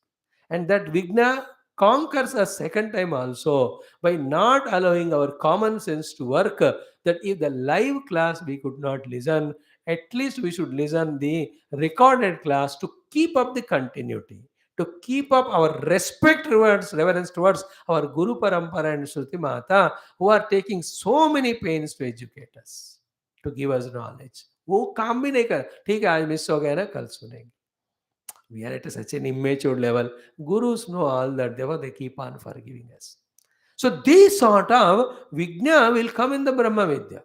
And that Vigna conquers us second time also by not allowing our common sense to work. That if the live class we could not listen, at least we should listen the recorded class to keep up the continuity, to keep up our respect towards, reverence towards our Guru Parampara and Shruti Mata, who are taking so many pains to educate us, to give us knowledge. वो काम भी नहीं कर, ठीक है आज miss हो गया ना कल सुनेंगे. We are at such an immature level. Gurus know all that, therefore they keep on forgiving us. So this sort of Vigna will come in the Brahma Vidya.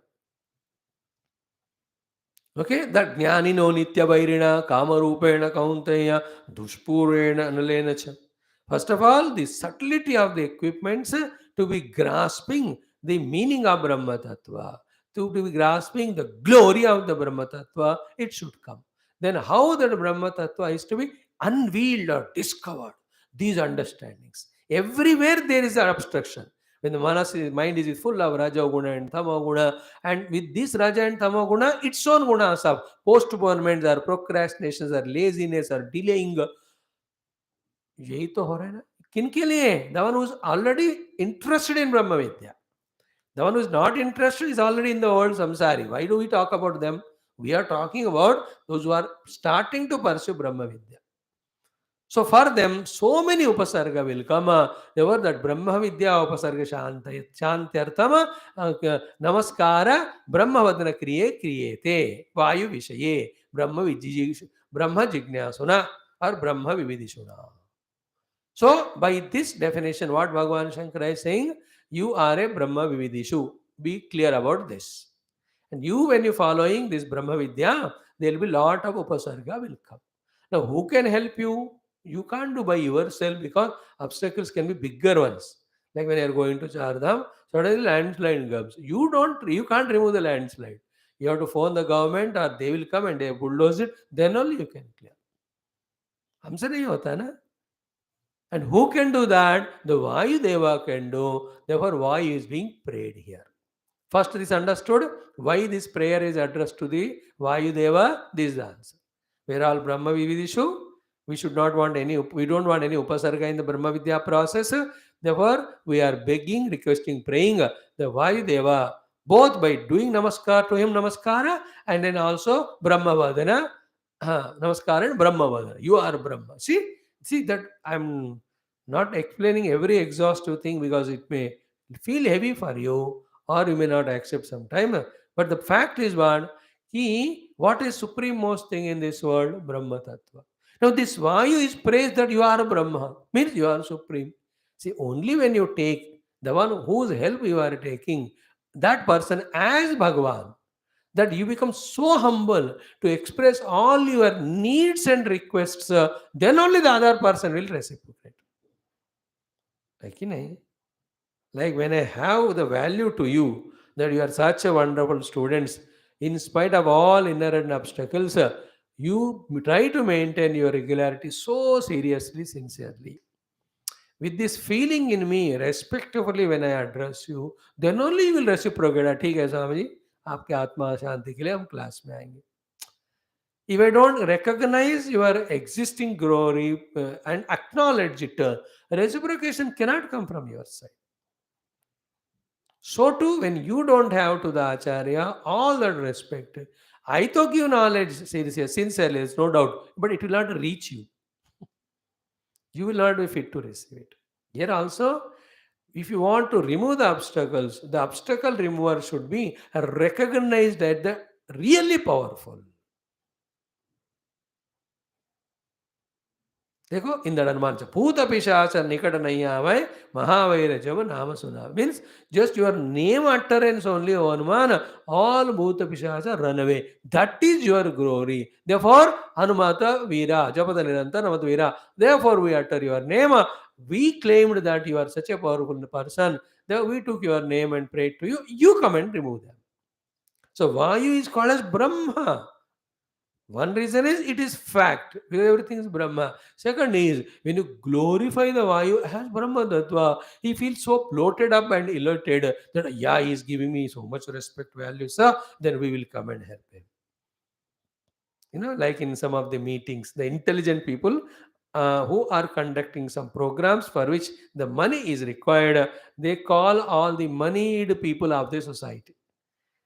Okay, that Jnanino Nitya Vairina, Kamarupena Kaunteya, Dushpurena Analena cha. First of all, the subtlety of the equipments to be grasping the meaning of Brahma Tattva, to be grasping the glory of the Brahma Tattva, it should come. Then how that Brahma Tattva is to be unveiled or discovered, these understandings. Everywhere there is an obstruction. When the mind is full of Raja Guna and Tama Guna, and with this Raja and Tama Guna, its own gunas of postponements or procrastinations or laziness or delaying, यही तो हो रहा है ना. किन के लिए? The one who is already interested in Brahma Vidya. The one who is not interested is already in the world samsari. Why do we talk about them? We are talking about those who are starting to pursue Brahma Vidya. So for them, so many upasarga will come. Therefore, that Brahma Vidya upasarga shantyartama namaskara Brahmavadana kriyete vayu vishaye Brahma jignasuna or Brahma vividishuna. So, by this definition, what Bhagavan Shankara is saying, you are a Brahma Vividishu. Be clear about this. And you, when you're following this Brahma Vidya, there will be lot of upasarga will come. Now, who can help you? You can't do by yourself because obstacles can be bigger ones. Like when you're going to Chardham, suddenly landslide comes. You can't remove the landslide. You have to phone the government or they will come and they bulldoze it. Then only you can clear. हमसे नहीं होता ना. And who can do that? The Vayu Deva can do. Therefore, Vayu is being prayed here. First, this understood why this prayer is addressed to the Vayu Deva. This is the answer. We are all Brahma Vividishu. We don't want any Upasarga in the Brahma Vidya process. Therefore, we are begging, requesting, praying the Vayu Deva, both by doing Namaskar to him, Namaskara, and then also Brahma Vadana, Namaskara and Brahma Vadana. You are Brahma. See that I'm not explaining every exhaustive thing because it may feel heavy for you or you may not accept some time. But the fact is what is supreme most thing in this world? Brahma Tattva. Now this Vayu is praised that you are Brahma, means you are supreme. See, only when you take the one whose help you are taking, that person as Bhagavan, that you become so humble to express all your needs and requests, then only the other person will reciprocate. Like, like when I have the value to you, that you are such a wonderful students, in spite of all inherent obstacles, you try to maintain your regularity so seriously, sincerely. With this feeling in me, respectively, when I address you, then only you will reciprocate. ठीक है स्वामी जी, आपके आत्मा शांति के लिए हम class में आएंगे. If I don't recognize your existing glory and acknowledge it, reciprocation cannot come from your side. So too, when you don't have to the Acharya all that respect, I to give knowledge, sincerely, there's no doubt, but it will not reach you. You will not be fit to receive it. Here also, if you want to remove the obstacles, the obstacle remover should be recognized as the really powerful. देखो इंदड़ हनुमान भूत पिशाच निकट नहीं आवे महावीर जब नाम सुना means just your name utterance only O Hanuman all bhut pishacha run away. That is your glory. Therefore Hanumata Veera Japada Niranta Namat Veera. Therefore we utter your name. We claimed that you are such a powerful person that we took your name and prayed to you. You come and remove them. So Vayu is called as Brahma. One reason is it is fact because everything is Brahma. Second is when you glorify the Vayu as Brahma Tattva, he feels so bloated up and elated that yeah, he is giving me so much respect, value, sir. Then we will come and help him. Like in some of the meetings, the intelligent people who are conducting some programs for which the money is required, they call all the moneyed people of the society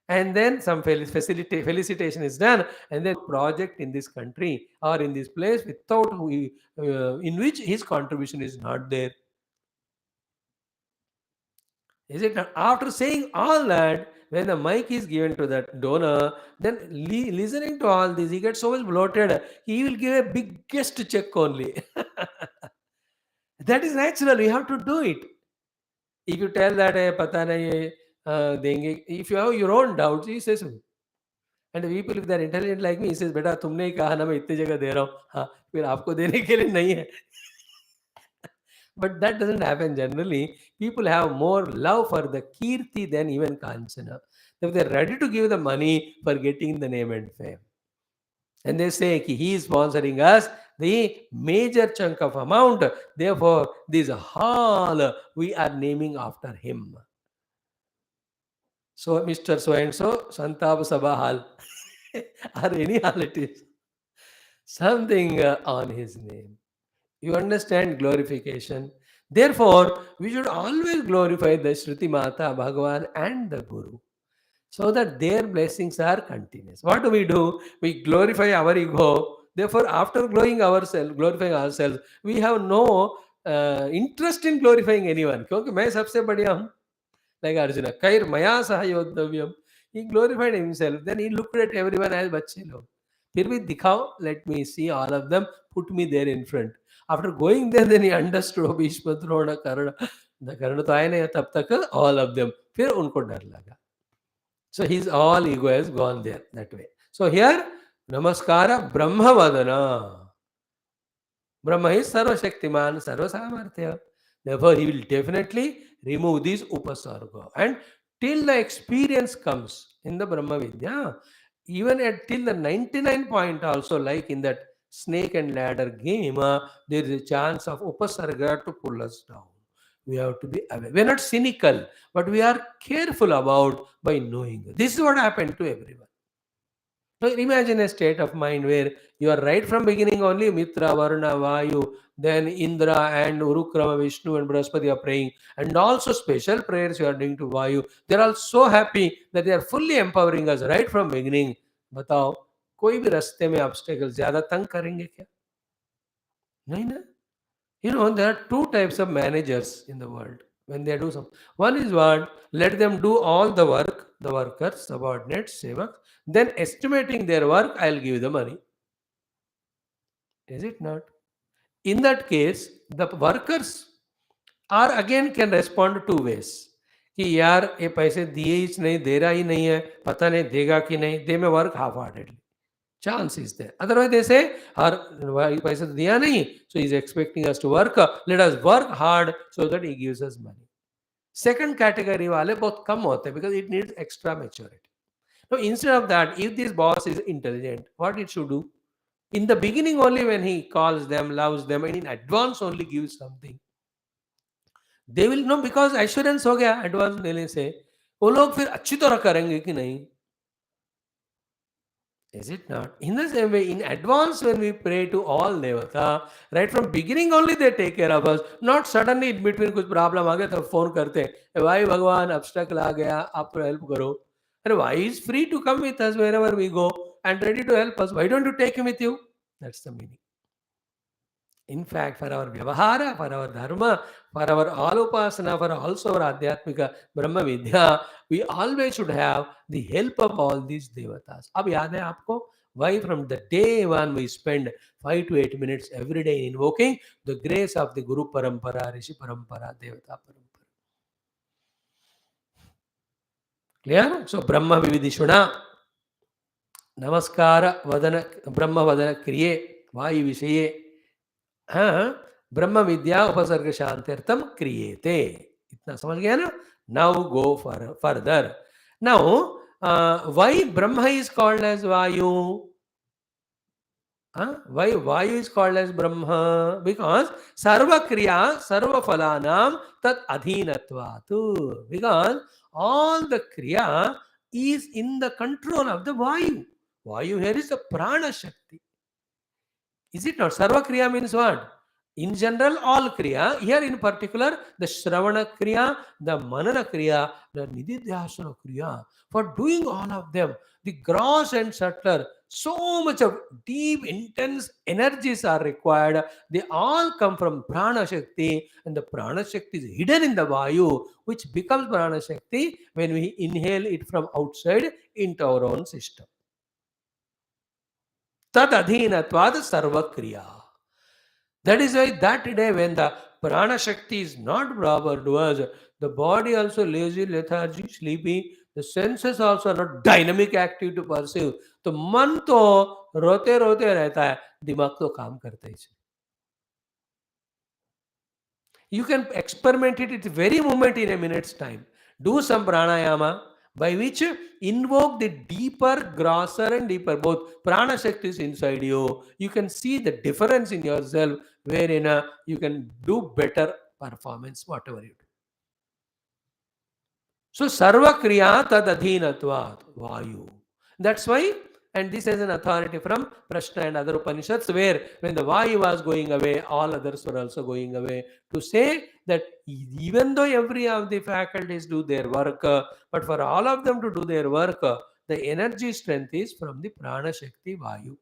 and then some felicitation is done and then project in this country or in this place without in which his contribution is not there, is it not? After saying all that, when the mic is given to that donor, then listening to all this he gets so much bloated, he will give a biggest check only. That is natural, you have to do it. If you tell that pata nahi denge, if you have your own doubts, he says. And people if they are intelligent like me says बेटा तुमने ही कहा ना मैं इतनी जगह दे रहा हूँ, हाँ फिर आपको देने के लिए नहीं है. But that doesn't happen generally. People have more love for the kirti than even kanchana. They're ready to give the money for getting the name and fame. And they say he is sponsoring us the major chunk of amount. Therefore, this hall we are naming after him. So, Mr. So and so, Santab Sabha Hall, or any hall it is, something on his name. You understand glorification. Therefore, we should always glorify the Shruti Mata, Bhagavan, and the Guru so that their blessings are continuous. What do? We glorify our ego. Therefore, after glorifying ourselves, we have no interest in glorifying anyone. क्योंकि मैं सबसे बढ़िया हूँ. Like Arjuna, Kair Maya Sahayodhavyam. He glorified himself. Then he looked at everyone as बच्चे लोग. फिर भी दिखाओ, let me see all of them, put me there in front. After going there, then he understood Bhishma, Drona, Karna. The Karna तो आए नहीं तब तक all of them. फिर उनको डर लगा. So his all ego has gone there that way. So here, Namaskara Brahmavadana. Brahma is Sarvashaktiman, Sarvasamarthya. Therefore, he will definitely remove these upasarga. And till the experience comes in the Brahma Vidya, even at till the 99 point also, like in that snake and ladder game, there is a chance of upasarga to pull us down. We have to be aware. We are not cynical, but we are careful about by knowing. This is what happened to everyone. So imagine a state of mind where you are right from beginning only Mitra, Varuna, Vayu, then Indra and Urukrama, Vishnu and Brahaspati are praying. And also special prayers you are doing to Vayu. They are all so happy that they are fully empowering us right from beginning. बताओ कोई भी रास्ते में obstacle ज्यादा तंग करेंगे क्या? नहीं ना. You know, there are two types of managers in the world when they do something. One is what? Let them do all the work, the workers, subordinates, sevaks. Then estimating their work, I'll give the money. Is it not? In that case, the workers are again can respond two ways. कि यार ये पैसे दिए ही नहीं, दे रहा ही नहीं है, पता नहीं देगा कि नहीं, they may work half heartedly. Chance is there. Otherwise, they say, "Our paisa to diya nahi, so he's expecting us to work. Let us work hard so that he gives us money." Second category wale bahut kam hote hain because it needs extra maturity. So instead of that, if this boss is intelligent, what it should do? In the beginning only when he calls them, loves them, and in advance only gives something, they will know because assurance हो गया advance देने से वो लोग फिर अच्छी तरह करेंगे कि नहीं. Is it not? In the same way, in advance, when we pray to all Devata, right from beginning only they take care of us. Not suddenly in between कुछ problem आ गया तो phone करते हैं, भाई भगवान obstacle आ गया, आप help करो. And why is free to come with us wherever we go and ready to help us? Why don't you take him with you? That's the meaning. In fact, for our vyavahara, for our dharma, for our all upasana, for also our adhyatmika brahma vidya, we always should have the help of all these devatas. अब याद है आपको why from the day one we spend 5 to 8 minutes every day invoking the grace of the Guru Parampara, Rishi Parampara, Devata Parampara. Clear? So Brahma Vividishuna, Namaskara Vadana, Brahma Vadana Kriye, Vayu Vishaye. हाँ, ब्रह्म विद्या उपसर्ग शांत्यर्थम क्रियेते. इतना समझ गया ना. Now go further. Now why Brahma is called as वायु? Why Vayu is called as Brahma? Because Sarva Kriya, Sarva Phalanam Tat Adhinatvat. Because all the Kriya is in the control of the Vayu. Vayu here is the Prana Shakti. Is it not? Sarva Kriya means what? In general, all Kriya. Here in particular, the Shravana Kriya, the Manana Kriya, the Nididhyasana Kriya. For doing all of them, the gross and subtler, so much of deep, intense energies are required. They all come from Prana Shakti, and the Prana Shakti is hidden in the Vayu, which becomes Prana Shakti when we inhale it from outside into our own system. Tad adhinatvad sarva kriya. That is why that day when the prana shakti is not proper to us, the body also lazy, lethargy, sleepy, the senses also are not dynamic, active to perceive. तो मन तो रोते रोते रहता है, दिमाग तो काम करता ही. You can experiment it at the very moment in a minute's time. Do some pranayama by which invoke the deeper, grosser and deeper, both prana shaktis inside you. You can see the difference in yourself wherein you can do better performance, whatever you do. So, sarva kriya tad adhinatvat vayu. That's why, and this is an authority from Prashna and other Upanishads, where when the Vayu was going away, all others were also going away, to say that even though every of the faculties do their work, but for all of them to do their work, the energy strength is from the Prana Shakti Vayu.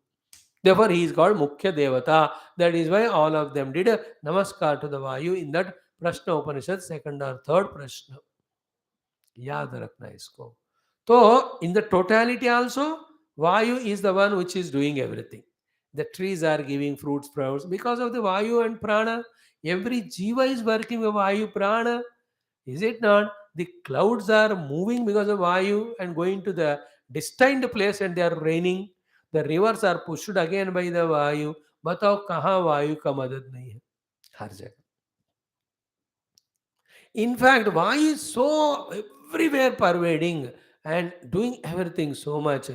Therefore, he is called Mukhya Devata. That is why all of them did a Namaskar to the Vayu in that Prashna Upanishad, second or third Prashna. याद रखना इसको. तो in the totality also, Vayu is the one which is doing everything. The trees are giving fruits, flowers because of the Vayu and Prana. Every Jiva is working with Vayu Prana. Is it not? the clouds are moving because of Vayu and going to the destined place and they are raining. The rivers are pushed again by the Vayu. बताओ कहाँ वायु का मदद नहीं है? हर जगह. In fact, Vayu is so everywhere pervading and doing everything so much,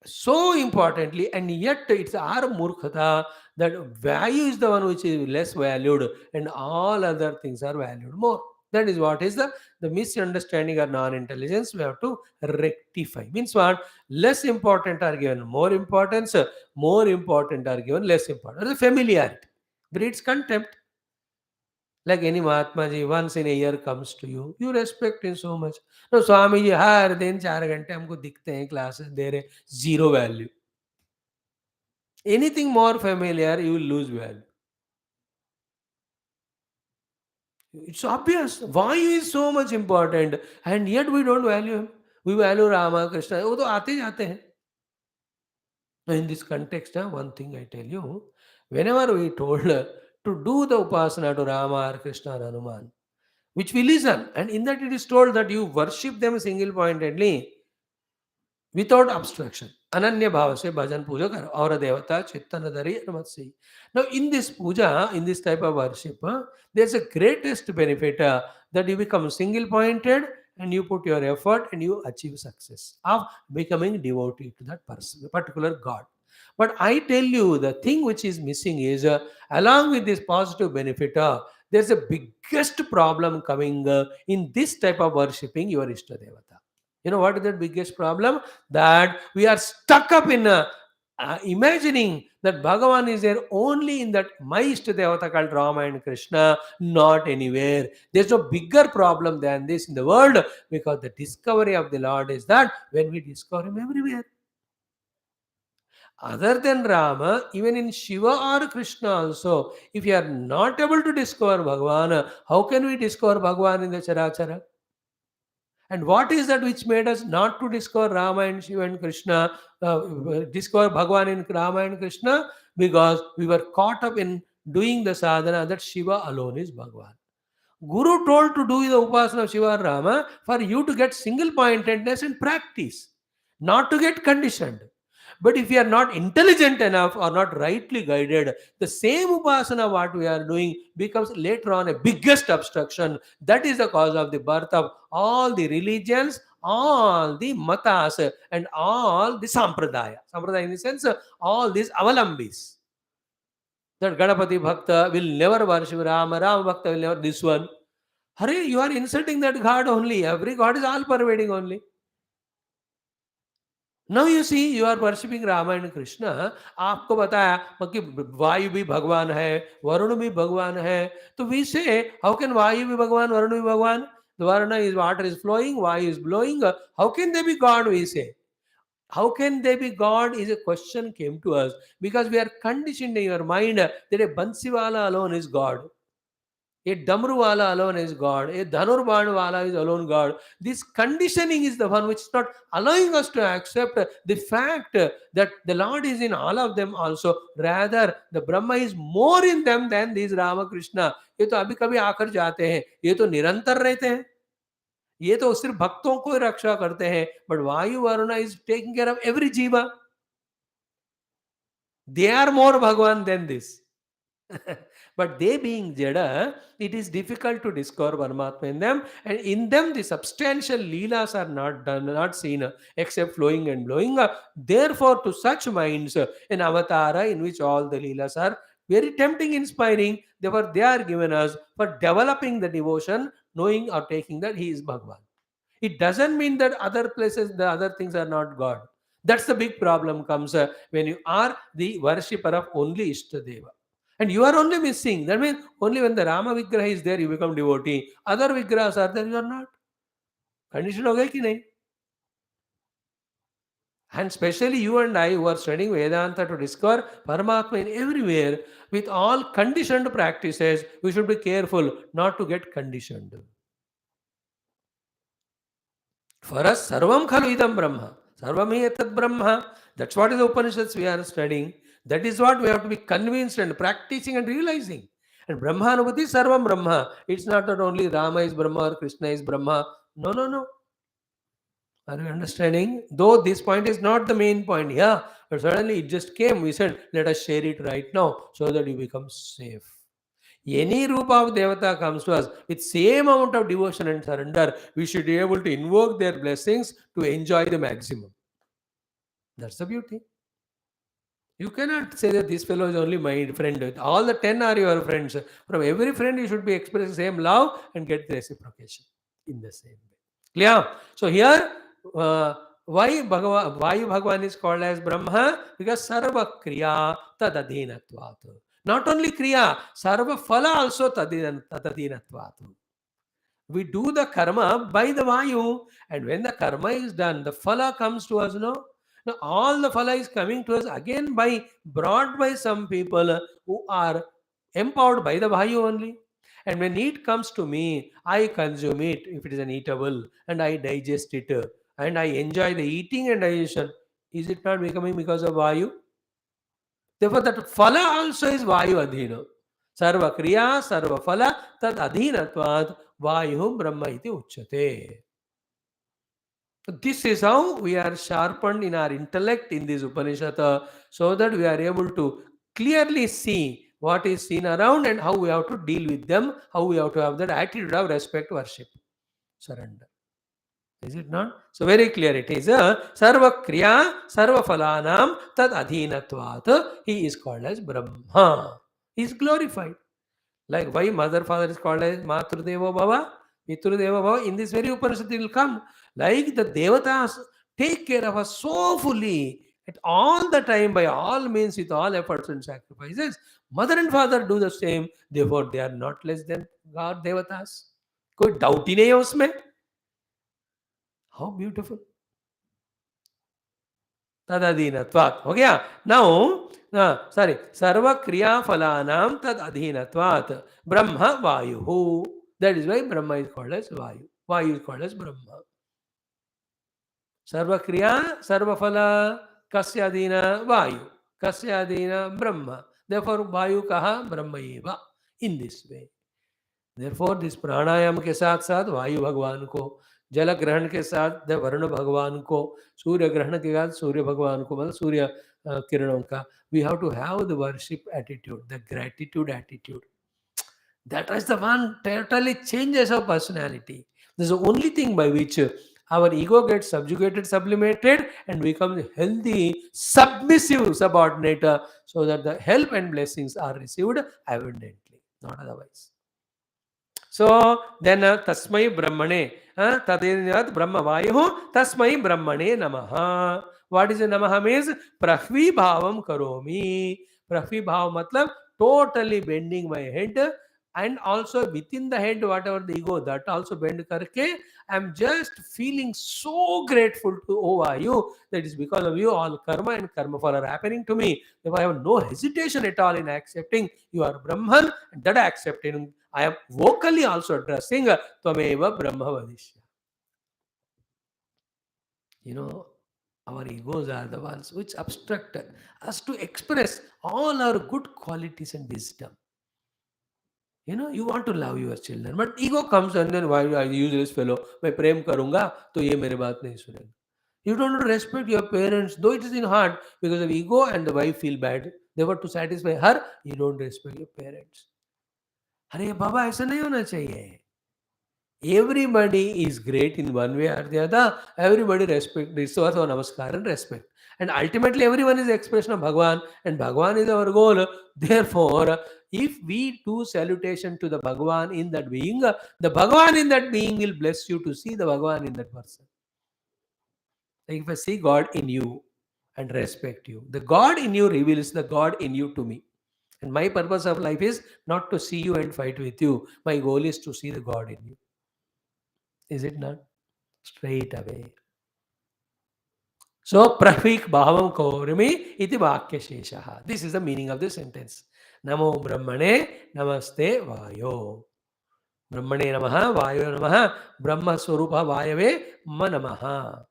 so importantly, and yet it's our murkhata that value is the one which is less valued and all other things are valued more. That is what is the misunderstanding or non-intelligence we have to rectify. Means what? Less important are given more importance, more important are given less importance. The familiarity breeds contempt. Like any Mahatma ji, once in a year comes to you, you respect him so much. No, Swami ji, हर दिन 4 घंटे हमको दिखते हैं, classes दे रहे, zero value. Anything more familiar, you will lose value. It's obvious. Why is so much important, and yet we don't value him. We value Rama, Krishna. वो तो आते जाते हैं. In this context, one thing I tell you, whenever we told to do the upasana to Rama or Krishna or Hanuman, which we listen, and in that it is told that you worship them single-pointedly without abstraction. Ananya bhava se bhajan puja kar aura devata chittana dari anumati. Now in this puja, in this type of worship, there's a greatest benefit that you become single-pointed and you put your effort and you achieve success of becoming devotee to that person, particular God. But I tell you, the thing which is missing is, along with this positive benefit, there's a biggest problem coming in this type of worshipping your Ishta Devata. You know what is the biggest problem? That we are stuck up in imagining that Bhagavan is there only in that my Ishta Devata called Rama and Krishna, not anywhere. There's no bigger problem than this in the world, because the discovery of the Lord is that when we discover Him everywhere. Other than Rama, even in Shiva or Krishna also, if you are not able to discover Bhagavan, how can we discover Bhagavan in the Charachara? And what is that which made us not to discover Rama and Shiva and Krishna, discover Bhagavan in Rama and Krishna? Because we were caught up in doing the sadhana that Shiva alone is Bhagavan. Guru told to do the upasana of Shiva or Rama for you to get single pointedness and practice, not to get conditioned. But if we are not intelligent enough or not rightly guided, the same upasana what we are doing becomes later on a biggest obstruction. That is the cause of the birth of all the religions, all the matas, and all the sampradaya. Sampradaya in the sense, all these avalambis. That Ganapati Bhakta will never worship Rama, Rama Bhakta will never this one. Hare, you are insulting that God only. Every God is all pervading only. Now you see, you are worshipping Rama and Krishna. आपको बताया कि वायु भी भगवान है, वरुण भी भगवान है. तो we say, how can वायु भी भगवान, वरुण भी भगवान? The varuna is water is flowing, vayu is blowing. How can they be God? We say. How can they be God is a question came to us because we are conditioned in your mind that a Bansiwala alone is God. A Damruwala alone is God. A Dhanurbanwala is alone God. This conditioning is the one which is not allowing us to accept the fact that the Lord is in all of them also. Rather, the Brahma is more in them than these Ramakrishna. ये तो अभी कभी आकर जाते हैं, ये तो निरंतर रहते हैं, ये तो सिर्फ भक्तों को रक्षा करते हैं. बट वायु Varun is taking care of every जीवा. They are more Bhagwan than this. But they being Jada, it is difficult to discover Paramatma in them, and in them the substantial Leelas are not done, not seen, except flowing and blowing. Therefore, to such minds, an avatara in which all the Leelas are very tempting, inspiring, therefore they are given us for developing the devotion, knowing or taking that he is Bhagwan. It doesn't mean that other places, the other things are not God. That's the big problem comes when you are the worshipper of only Ishtadeva. And you are only missing. That means only when the Rama Vigraha is there, you become devotee. Other Vigrahas are there, you are not. Condition ho gayi ki nahi? And especially you and I who are studying Vedanta to discover Paramatma in everywhere, with all conditioned practices, we should be careful not to get conditioned. For us, Sarvam Khalu Idam Brahma. Sarvam hi etat Brahma. That's what is the Upanishads we are studying. That is what we have to be convinced and practicing and realizing. And Brahmanubhuti Sarvam Brahma. It's not that only Rama is Brahma or Krishna is Brahma. No, no, no. Are you understanding? Though this point is not the main point, yeah, but suddenly it just came. We said, let us share it right now so that you become safe. Any Rupa of Devata comes to us with same amount of devotion and surrender, we should be able to invoke their blessings to enjoy the maximum. That's the beauty. You cannot say that this fellow is only my friend. All the 10 are your friends. From every friend, you should be expressing same love and get the reciprocation in the same way. Clear? So here, why Bhagavan is called as Brahma? Because Sarva Kriya Tadadhinatvat. Not only Kriya, Sarva Phala also Tadadhinatvat. We do the karma by the Vayu, and when the karma is done, the Phala comes to us, no? Now, all the Phala is coming to us again brought by some people who are empowered by the Vayu only. And when it comes to me, I consume it if it is an eatable, and I digest it, and I enjoy the eating and digestion. Is it not becoming because of Vayu? Therefore, that Phala also is Vayu Adhino. Sarva Kriya, Sarva Phala, Tad Adhinatvat, Vayu Brahma iti Uchyate. This is how we are sharpened in our intellect in this Upanishad, so that we are able to clearly see what is seen around and how we have to deal with them, how we have to have that attitude of respect, worship, surrender. Is it not? So very clear it is. Sarva Kriya, Sarva Phalanam, Tad Adhinatvat. He is called as Brahma. He is glorified. Like why mother, father is called as Matrudeva Bhava, Pitrudeva Bhava. In this very Upanishad it will come. Like the Devatas take care of us so fully at all the time by all means with all efforts and sacrifices. Mother and father do the same. Therefore they are not less than God Devatas. कोई doubt ही नहीं है उसमें. How beautiful. तदधीनत्वात् हो गया. Now, sorry, सर्व क्रिया फलानाम तद अधीनत्वात् ब्रह्म वायु. That is why Brahma is called as Vayu. Vayu is called as Brahma. सर्व क्रिया सर्व फला कस्य अधीन वायु, कस्य अधीन ब्रह्म. Therefore वायु कहा ब्रह्म एव. In this way. Therefore this प्राणायाम के साथ साथ वायु भगवान को, जल ग्रहण के साथ वरुण भगवान को, सूर्य ग्रहण के साथ सूर्य भगवान को, मतलब सूर्य किरणों का, we have to have the worship attitude, the gratitude attitude. That is the one totally changes our personality. This is the only thing by which our ego gets subjugated, sublimated, and becomes healthy, submissive, subordinate, so that the help and blessings are received abundantly, not otherwise. So then Tasmai Brahmane, Tadinat Brahma Vayu, Tasmai Brahmane Namaha. What is the Namaha means? Prahvi Bhavam Karomi. Prahvi Bhav matlab totally bending my head, and also within the head, whatever the ego, that also bend karke. I'm just feeling so grateful to Vayu that is because of you all karma and karma phala are happening to me. If I have no hesitation at all in accepting you are Brahman, and that accepting, I am vocally also addressing Tvameva Brahma Vadishya. You know, our egos are the ones which obstruct us to express all our good qualities and wisdom. You know, you want to love your children, but ego comes and then why I use this fellow? मैं प्रेम करूंगा तो ये मेरी बात नहीं सुनेगा. You don't respect your parents, though it is in heart, because of ego and the wife feel bad. Therefore, to satisfy her, you don't respect your parents. अरे बाबा ऐसा नहीं होना चाहिए. Everybody is great in one way or the other. Everybody respect, restores our namaskar and respect. And ultimately, everyone is the expression of Bhagwan, and Bhagwan is our goal. Therefore, if we do salutation to the Bhagwan in that being, the Bhagwan in that being will bless you to see the Bhagwan in that person. Like if I see God in you and respect you, the God in you reveals the God in you to me. And my purpose of life is not to see you and fight with you. My goal is to see the God in you. Is it not? Straight away. So, Prahvik Bhavam Kaurimi iti Vakya Sheshaha. This is the meaning of the sentence. Namo Brahmane Namaste Vayo. Brahmane Namaha Vayo Namaha Brahma Swarupa Vayave Manamaha.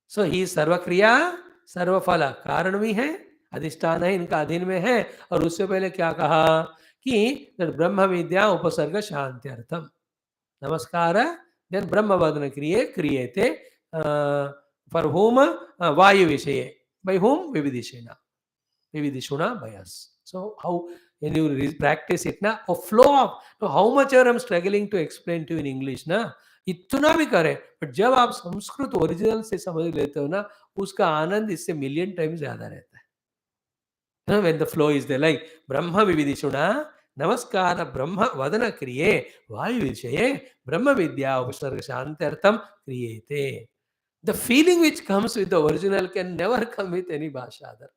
So, he is Sarva Kriya, Sarva Phala. कारण भी है, अधिष्ठान है, इनका अधीन में है. और उससे पहले क्या कहा कि that Brahma Vidya Upasarga Shantyartham. Namaskara, then Brahma Vadana Kriyate, for whom Vayu Vishaye. By whom? Vividishuna by us. So how when you practice it na, a flow of so how much I'm struggling to explain to you in English na, इतना भी करें but जब आप Sanskrit original से समझ लेते हो ना उसका आनंद इससे मिलियन टाइम्स ज्यादा रहता है. When the flow is there like Brahma Vividishuna Namaskara Brahma Vadana Kriye Vayu Vishaye Brahma Vidya Upasarga Shantyartham Kriyete. The feeling which comes with the original can never come with any bhasha other.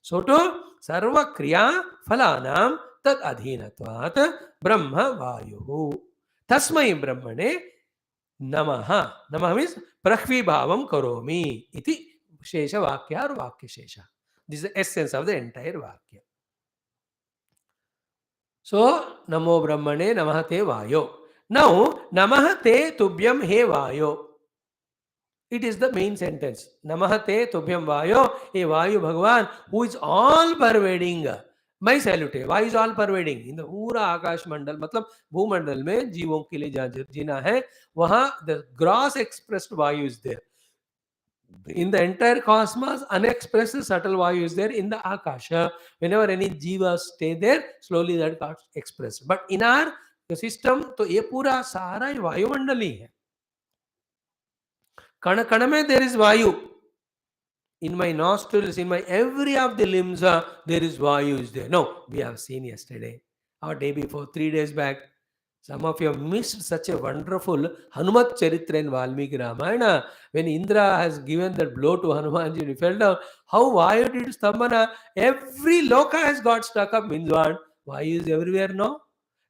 So to sarva kriya phalanam tad adhinatvat brahma vayu. Tasmai brahmane namaha. Namaha means prakhvi bhavam karomi. Iti shesha vakya or vakya shesha. This is the essence of the entire vakya. So namo brahmane namaha te vayo. Now namaha te tubhyam he vayo. It is the main sentence. Namahate Tubhyam Vayo, a Vayu Bhagavan, who is all pervading. My salute. Vayu is all pervading. In the Pura Akash Mandal, मतलब भूमंडल में जीवों के लिए जहाँ जीना है, वहाँ the gross expressed Vayu is there. In the entire cosmos, unexpressed subtle Vayu is there in the Akasha. Whenever any jivas stay there, slowly that got expressed. But in our system, तो ये पूरा सारा ही वायुमंडल ही है. कण कण में there is vayu. In my nostrils, in my every of the limbs, there is vayu is there. No, we have seen yesterday or day before, 3 days back. Some of you have missed such a wonderful Hanumat Charitra in Valmiki Ramayana. When Indra has given that blow to Hanumanji, he fell down. How vayu did Stambhana? Every loka has got stuck up, means what? Vayu is everywhere, no?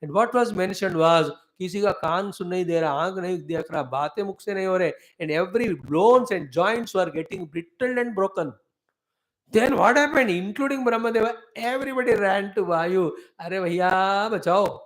And what was mentioned was किसी का कान सुन नहीं दे रहा, आंख नहीं देख रहा, बातें मुख से नहीं हो रहे, and every bones and joints were getting brittle and broken. Then what happened? Including Brahmadeva, everybody ran to Vayu. Arey bhaiya bachao.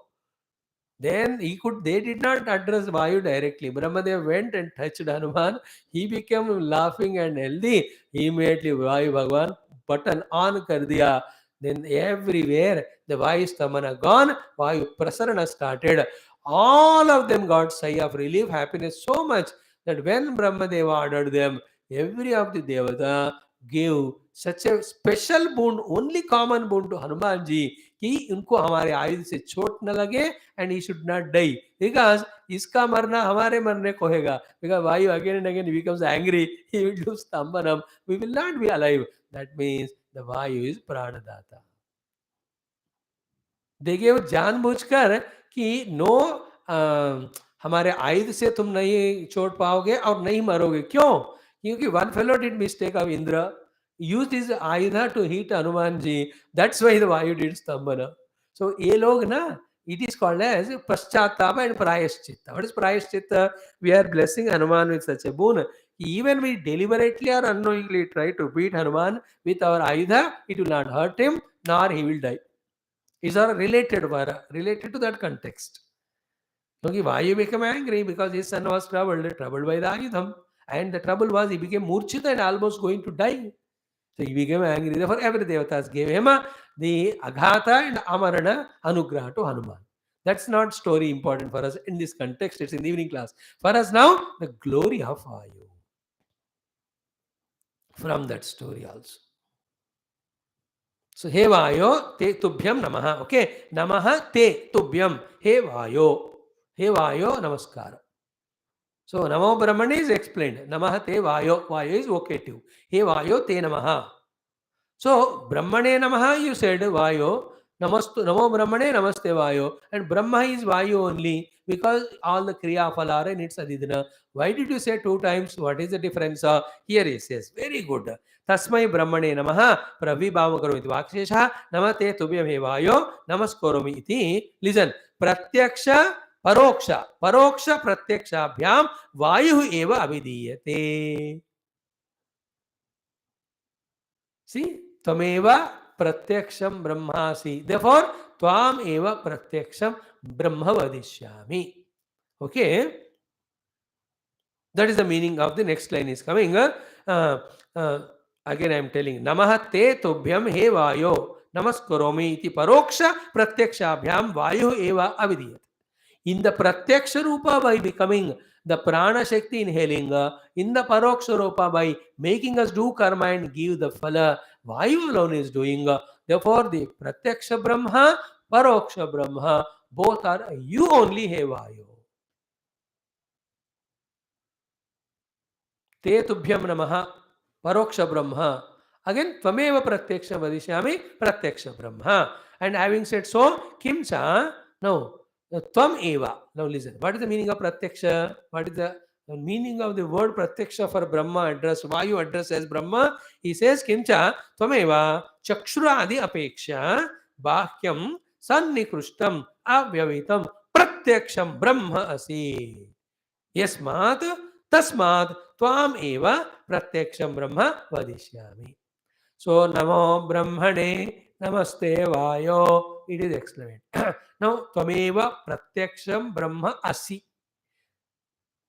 Then they did not address Vayu directly. Brahmadeva went and touched Hanuman. He became laughing and healthy. Immediately Vayu Bhagavan button on kar diya. Then everywhere the Vayu Stamana gone, Vayu Prasarana started. All of them got sigh of relief, happiness so much that when Brahmadeva ordered them, every of the Devata gave such a special boon, only common boon to Hanuman ji, कि उनको हमारे आयुध से चोट न लगे and he should not die because इसका मरना हमारे मरने को होगा because Vayu again and again becomes angry, he will do Stambhanam, we will not be alive. That means the Vayu is Pranadata. They gave जानबूझकर कि नो हमारे आयुध से तुम नहीं चोट पाओगे और नहीं मरोगे. क्यों? क्योंकि one fellow did mistake of Indra, used his ayudha to hit Hanumanji. That's why the Vayu did Stambhana. So ये लोग ना, it is called as Paschatapa and Prayaschitta. What is Prayaschitta? We are blessing Hanuman with such a boon. Even we deliberately or unknowingly try to beat Hanuman with our ayudha, it will not hurt him, nor he will die. Is are related to that context. क्योंकि Vayu became angry because his son was troubled by the ayudham, and the trouble was he became murchita and almost going to die. So he became angry. Therefore, every devatas gave him the aghata and amarana anugraha to Hanuman. That's not story important for us in this context. It's in the evening class. For us now, the glory of Vayu. From that story also. So, he Vayo, te tubhyam namaha. Okay, namaha te tubhyam. He Vayo. He Vayo, namaskara. So, Namo Brahmane is explained. Namaha te Vayo. Vayo is vocative. He Vayo te namaha. So, Brahmane namaha, you said Vayo. Namo Brahmane namaste Vayo. And Brahma is Vayo only because all the Kriya Phala are in its Adidana. Why did you say 2 times? What is the difference? Here he says, very good. Tasmai Brahmane namaha pravibhava karomiti vakshesha namate tubhyam he Vayo namaskoromi iti. Listen, Pratyaksha Paroksha Pratyakshabhyam Vayu eva avidiyate. See? Tvameva pratyaksham brahmasi. Therefore, tvam eva pratyaksham brahma vadishyami. Okay? That is the meaning of the next line is coming. Again I am telling. Namaha te tobhyam he Vayo. namaskaromi iti paroksha pratyakshabhyam vayu eva avidiyat. In the pratyaksha rupa by becoming the prana shakti inhaling, in the paroksha rupa by making us do karma and give the phala, vayu alone is doing. Therefore, the pratyaksha brahma, paroksha brahma, both are you only have vayu. Te tubhyam namaha, paroksha brahma. Again, tvameva pratyaksha vadishyami, pratyaksha brahma. And having said so, kimcha, now, tvam eva. Now listen, what is the meaning of pratyaksha? What is the meaning of the word pratyaksha for Brahma address? Why you address as Brahma? He says, kimcha, tvam eva, chakshuradi apeksha, bahyam, sannikrishtam, avyavitam, pratyaksham brahma asi. Yasmat tasmat tvam eva pratyaksham brahma vadishyami. So namo brahmane namaste vayo. It is explained. Now tvameva pratyaksham brahma asi.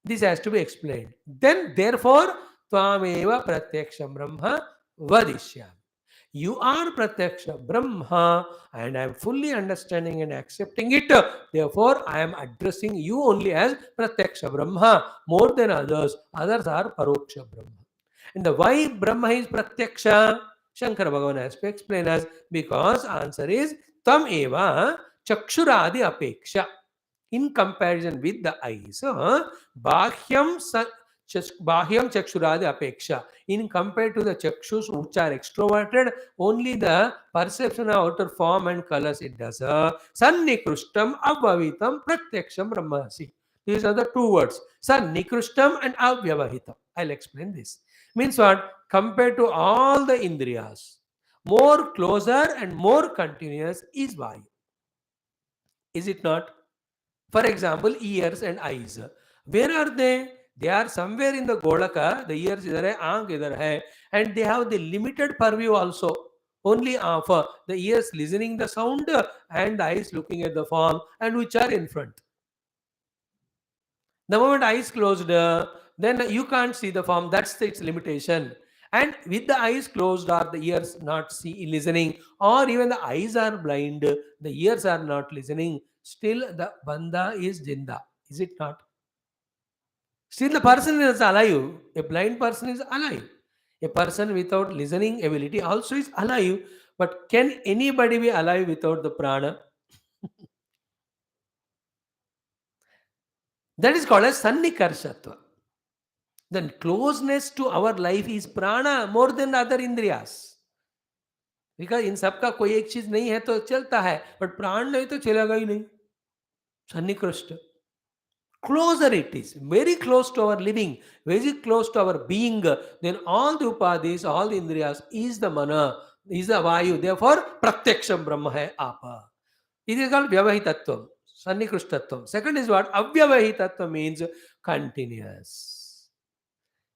This has to be explained. Then therefore tvameva pratyaksham brahma vadishyami. You are pratyaksha brahma and I am fully understanding and accepting it. Therefore, I am addressing you only as pratyaksha brahma more than others. Others are paroksha brahma. And the why brahma is pratyaksha? Shankara Bhagavan has to explain us because answer is tam eva chakshuradi apeksha. In comparison with the eyes, bahyam bahyam chakshuradi apeksha. In compared to the chakshus which are extroverted, only the perception of outer form and colors it does. Sannikrishtam avvavitam pratyaksham brahmasi. These are the two words. Sannikrishtam and avyavahitam. I'll explain this. Means what? Compared to all the indriyas, more closer and more continuous is Vayu. Is it not? For example, ears and eyes. Where are they? They are somewhere in the Golaka. The ears idhar hai, aankh idhar hai, and they have the limited purview also. Only for the ears listening the sound and the eyes looking at the form and which are in front. The moment eyes closed, then you can't see the form. That's its limitation. And with the eyes closed or the ears not listening, or even the eyes are blind, the ears are not listening, still the banda is jinda. Is it not? Still the person is alive. A blind person is alive. A person without listening ability also is alive. But can anybody be alive without the prana? That is called as sannikarshatva. Then closeness to our life is prana more than other indriyas. Because in सबका कोई एक चीज नहीं है तो चलता है, but प्राण नहीं तो चलेगा ही नहीं. सन्निकृष्ट. Closer it is, very close to our living, very close to our being. Then all the upadhis, all the indriyas is the mana, is the vayu. Therefore, pratyaksham brahma hai apa. It is called vyavahitatvam, sannikrishtatvam. Second is what? Avyavahitatvam means continuous.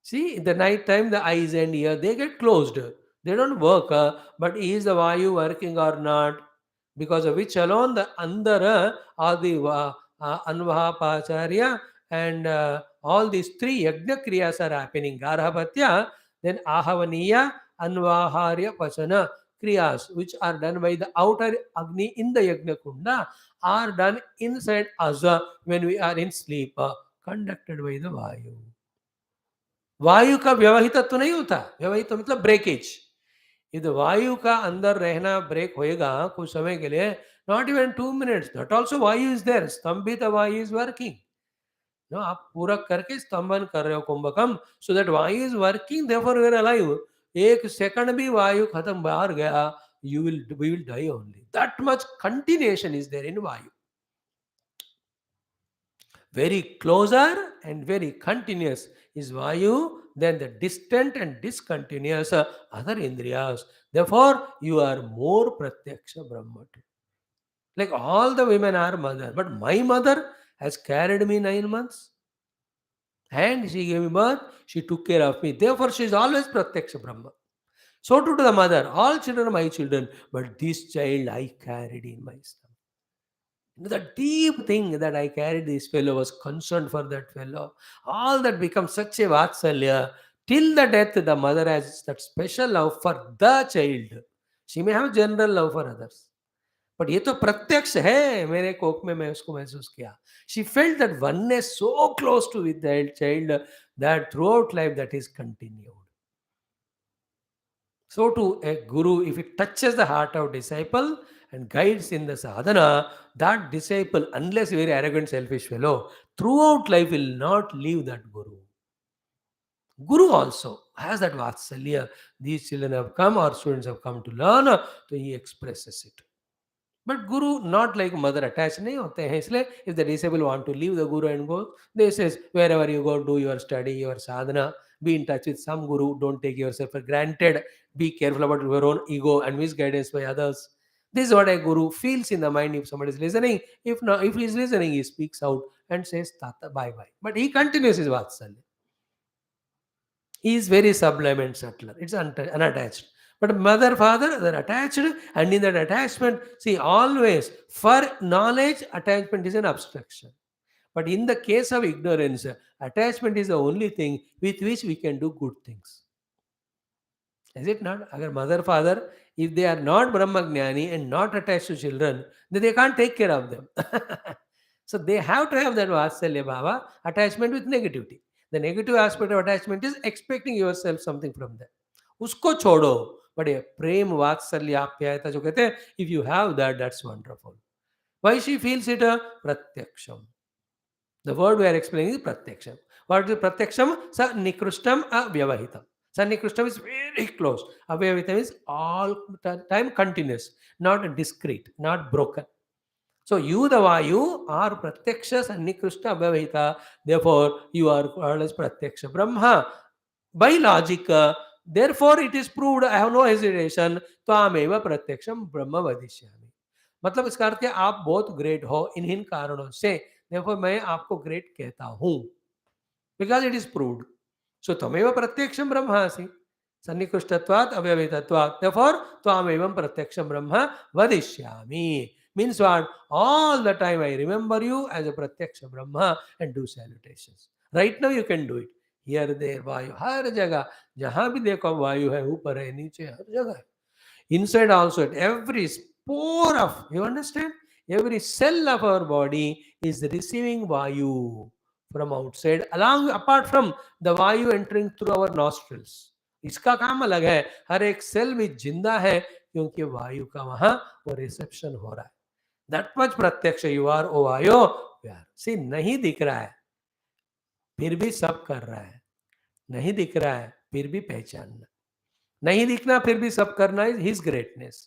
See, in the night time, the eyes and ear, they get closed. They don't work. But is the vayu working or not? Because of which alone the andara or the anvahapacharya and all these three yajna kriyas are happening. Garhabhatya, then ahavaniya, anvaharya, pachana kriyas, which are done by the outer agni in the yajna kunda, are done inside us when we are in sleep, conducted by the vayu. वायु का व्यवहितत्व नहीं होता. व्यवहित मतलब breakage. इधर वायु का अंदर रहना ब्रेक होएगा कुछ समय के लिए, not even 2 minutes, that also वायु इज देयर. स्तंभित वायु इज वर्किंग. नो, आप पूरक करके स्तंभन कर रहे हो कुंभकम, so that vayu is working, therefore we are alive. एक सेकंड भी वायु खत्म बाहर गया, we will die only. That much continuation is there in vayu. Very closer and very continuous is Vayu, then the distant and discontinuous other Indriyas. Therefore, you are more Pratyaksha Brahma. Like all the women are mother, but my mother has carried me 9 months and she gave me birth, she took care of me. Therefore, she is always Pratyaksha Brahma. So too to the mother, all children are my children, but this child I carried in my stomach. The deep thing that I carried this fellow, was concerned for that fellow. All that becomes such a vatsalya. Till the death, the mother has that special love for the child. She may have general love for others, but ये तो प्रत्यक्ष है, मेरे Coke में मैं उसको महसूस किया. She felt that oneness so close to with that child that throughout life that is continued. So to a guru, if it touches the heart of disciple and guides in the sadhana, that disciple, unless very arrogant, selfish fellow, throughout life will not leave that guru. Guru also has that vatsalya. These children have come, our students have come to learn, so he expresses it. But guru not like mother attached नहीं होते हैं, इसलिए if the disciple want to leave the guru and go, they says wherever you go, do your study, your sadhana, be in touch with some guru, don't take yourself for granted, be careful about your own ego and misguidance by others. This is what a guru feels in the mind if somebody is listening. If not, if he is listening, he speaks out and says Tata, bye bye. But he continues his vatsalya. He is very sublime and subtler. It's unattached. But mother, father, they're attached, and in that attachment, see, always for knowledge, attachment is an abstraction. But in the case of ignorance, attachment is the only thing with which we can do good things. Is it not? Agar mother, father, if they are not Brahmagnani and not attached to children, then they can't take care of them. So they have to have that Vatsalya Bhava, attachment with negativity. The negative aspect of attachment is expecting yourself something from them. उसको छोड़ो. But a प्रेम वात्सल्य आप्यायता जो कहते हैं, if you have that, that's wonderful. Why she feels it? Pratyaksham. The word we are explaining is pratyaksham. What is pratyaksham? Sa nikrishtam avyavahitam. Sannikrishtam is very close. Avyavahitam is all the time continuous, not discrete, not broken. So you, the Vayu, are pratyaksha sannikrishta avyavahita. Therefore, you are called as pratyaksha Brahma. By logic, therefore it is proved, I have no hesitation, त्वामेव प्रत्यक्षम ब्रह्म वदिष्यामि. मतलब इसका अर्थ है आप बहुत great हो इन कारणों से, therefore मैं आपको ग्रेट कहता हूं, because it is proved. So त्वमेव प्रत्यक्षम ब्रह्मासि सन्निकृष्टत्वात् अव्यवहितत्वात्, therefore त्वामेवं प्रत्यक्षम ब्रह्म वदिष्यामि. Means what? All the time I remember you as a pratyaksha Brahma and do salutations. Right now you can do it. Here, there, वायु, हर जगह जहां भी देखो वायु है, ऊपर है, नीचे, हर जगह है. Inside also, at every spore of, you understand? Every cell of our body is receiving vayu from outside, along apart from the vayu entering through our nostrils. इसका काम अलग है. हर एक सेल भी जिंदा है क्योंकि वायु का वहां वो रिसेप्शन हो रहा है. That much प्रत्यक्ष you are, ओ वायु. See, नहीं दिख रहा है फिर भी सब कर रहा है, नहीं दिख रहा है फिर भी पहचानना, नहीं दिखना फिर भी सब करना इज हिज ग्रेटनेस,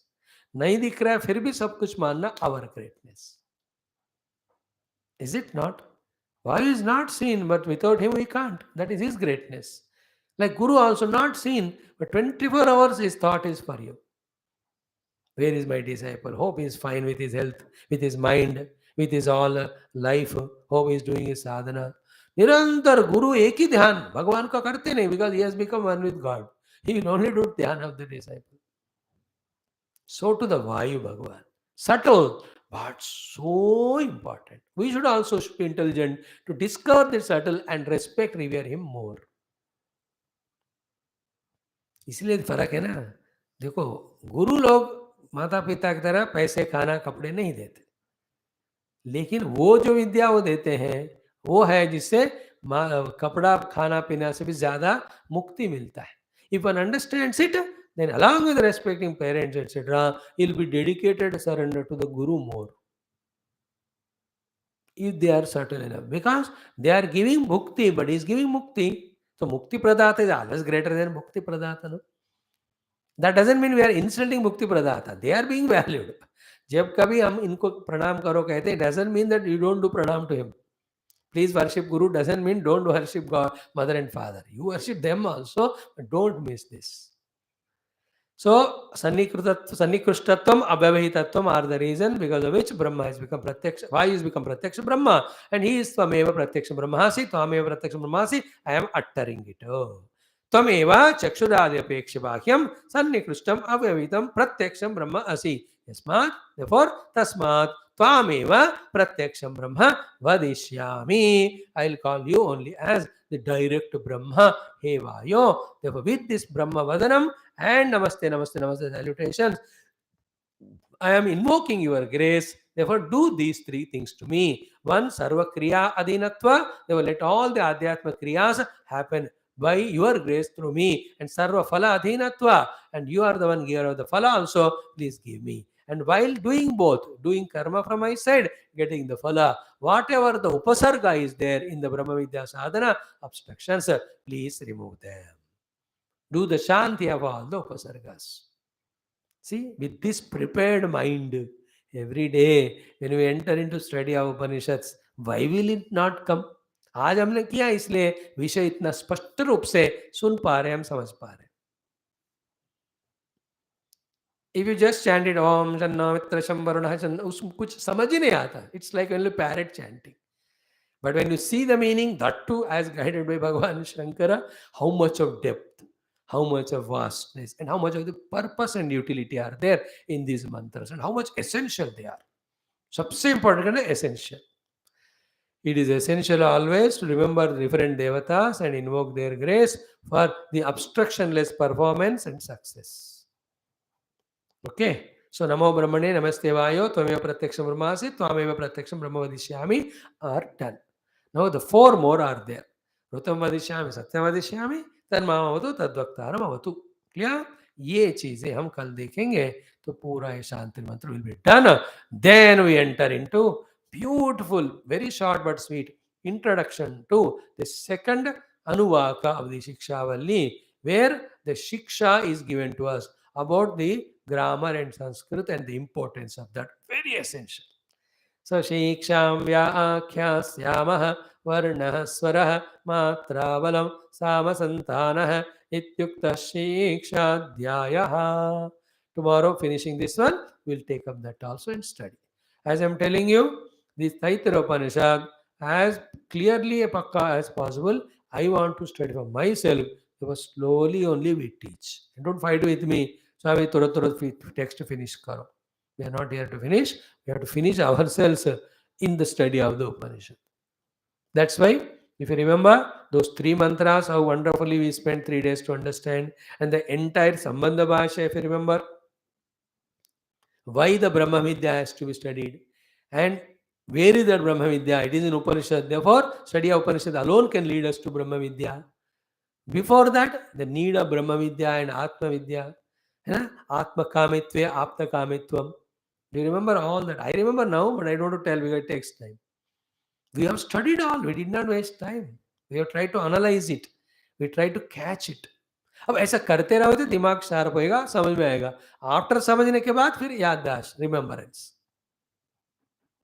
नहीं दिख रहा है फिर भी सब कुछ मानना our greatness. Is it not? Vayu is not seen, but without him we can't. That is his greatness. Like Guru also not seen, but 24 hours his thought is for you. Where is my disciple? Hope he is fine with his health, with his mind, with his all life. Hope he is doing his sadhana. निरंतर गुरु एक ही ध्यान भगवान का करते नहीं, because he has become one with God. He will only do ध्यान of the disciple. So to the Vayu Bhagavan. Subtle, but so important. We should also be intelligent to discover the subtle and respect, revere him more. इसलिए फर्क है ना. देखो, गुरु लोग माता पिता की तरह पैसे, खाना, कपड़े नहीं देते, लेकिन वो जो विद्या वो देते हैं वो है जिससे कपड़ा, खाना पीना से भी ज्यादा मुक्ति मिलता है. If one understands it, then along with respecting parents, etc., he'll be dedicated, surrender to the Guru more. If they are subtle enough, because they are giving mukti, but he is giving mukti. So mukti pradata is always greater than mukti pradata. No? That doesn't mean we are insulting mukti pradata. They are being valued. जब कभी हम इनको प्रणाम करो कहते हैं, doesn't mean that you don't do pranam to him. Please worship Guru doesn't mean don't worship God, mother and father. You worship them also, but don't miss this. So, Sannikrishtatvam, Abhyavahitatvam are the reason because of which Brahma has become Pratyaksha. Why has become Pratyaksha Brahma? And he is Tvameva Pratyaksha Brahmasi, Tvameva Pratyaksha Brahmasi. I am uttering it. Tvameva Chakshuradi Apeksha Bhakyam, Sannikrishtam, Abhyavahitam, Pratyaksham Brahma Asi. Yasmat, therefore, tasmat tvameva pratyaksham brahma vadishyami. I'll call you only as the direct Brahma, He Vayo. Therefore, with this Brahma Vadanam and Namaste, Namaste, Namaste salutations, I am invoking your grace. Therefore, do these three things to me. One, Sarva Kriya Adinatva. Therefore, let all the Adhyatma Kriyas happen by your grace through me. And Sarva Phala Adhinatva. And you are the one giver of the Phala also. Please give me. And while doing both, doing karma from my side, getting the Phala, whatever the Upasarga is there in the Brahma Vidya Sadhana, obstructions, please remove them. Do the Shanti of all the Upasargas. See, with this prepared mind, every day when we enter into study of Upanishads, why will it not come? आज हमने किया इसलिए विषय इतना स्पष्ट रूप से सुन पा रहे, हम समझ पा रहे. If you just chant it, Om Janna Mitra Shamvaruna, उसमें कुछ समझ ही नहीं आता. It's like only parrot chanting. But when you see the meaning, that too as guided by Bhagavan Shankara, how much of depth, how much of vastness, and how much of the purpose and utility are there in these mantras, and how much essential they are. सबसे important है essential. It is essential always to remember different devatas and invoke their grace for the obstructionless performance and success. Okay. So Namo Brahmane Namaste Vayo Tvameva Pratyaksham Brahmasi Tvameva Pratyaksham Brahma Vadishyami are done. Now the four more are there. Rutam Vadishyami, Satyam Vadishyami, Tanmamavatu, Tadvaktaram Avatu. Clear? ये चीजें हम कल देखेंगे तो पूरा ये शांति मंत्र will be done. Then we enter into beautiful, very short but sweet introduction to the second Anuvaka of the Siksha Valli, where the Siksha is given to us about the grammar and Sanskrit and the importance of that. Very essential. So Shiksham Vyakhyasyamasah Varnah Swarah Matravalam Samasantanah Ityukta Shikshadhyayaha. Tomorrow, finishing this one, we'll take up that also and study. As I'm telling you, this Taittiriya Upanishad, as clearly as possible, I want to study for myself, because slowly only we teach. And don't fight with me. So I will text finish karo. We are not here to finish. We have to finish ourselves in the study of the Upanishad. That's why, if you remember, those three mantras, how wonderfully we spent 3 days to understand, and the entire Sambandha Bhasha, if you remember, why the Brahma Vidya has to be studied, and where is that Brahma Vidya? It is in Upanishad. Therefore, study of Upanishad alone can lead us to Brahma Vidya. Before that, the need of Brahma Vidya and Atma Vidya, Atma Kamitve, Apta Kamitvam. Do you remember all that? I remember now, but I don't want to tell because it takes time. We have studied all. We did not waste time. We have tried to analyze it. We tried to catch it. अब ऐसा करते रहो तो दिमाग sharp होएगा, समझ में आएगा. आफ्टर समझने के बाद फिर याददाश्त, remembrance,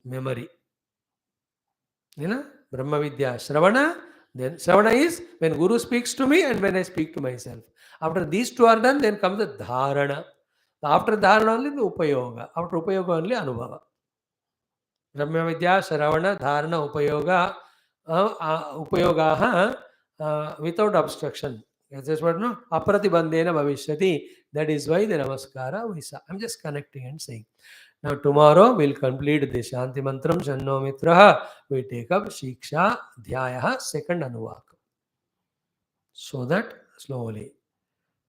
memory. You know, Brahma Vidya, Shravana. Then Shravana is when Guru speaks to me and when I speak to myself. After these two are done, then comes the Dharana. After Dharana only the Upayoga. After Upayoga only Anubhava. Brahma Vidya, Shravana, Dharana, Upayoga without obstruction. That's what no? Apratibandhena Bhavishyati. That is why the Namaskara we saw. I'm just connecting and saying. Now tomorrow we'll complete the Shanti Mantram Shanno Mitraha. We take up Shiksha Dhyayaha second Anuvaka. So that slowly.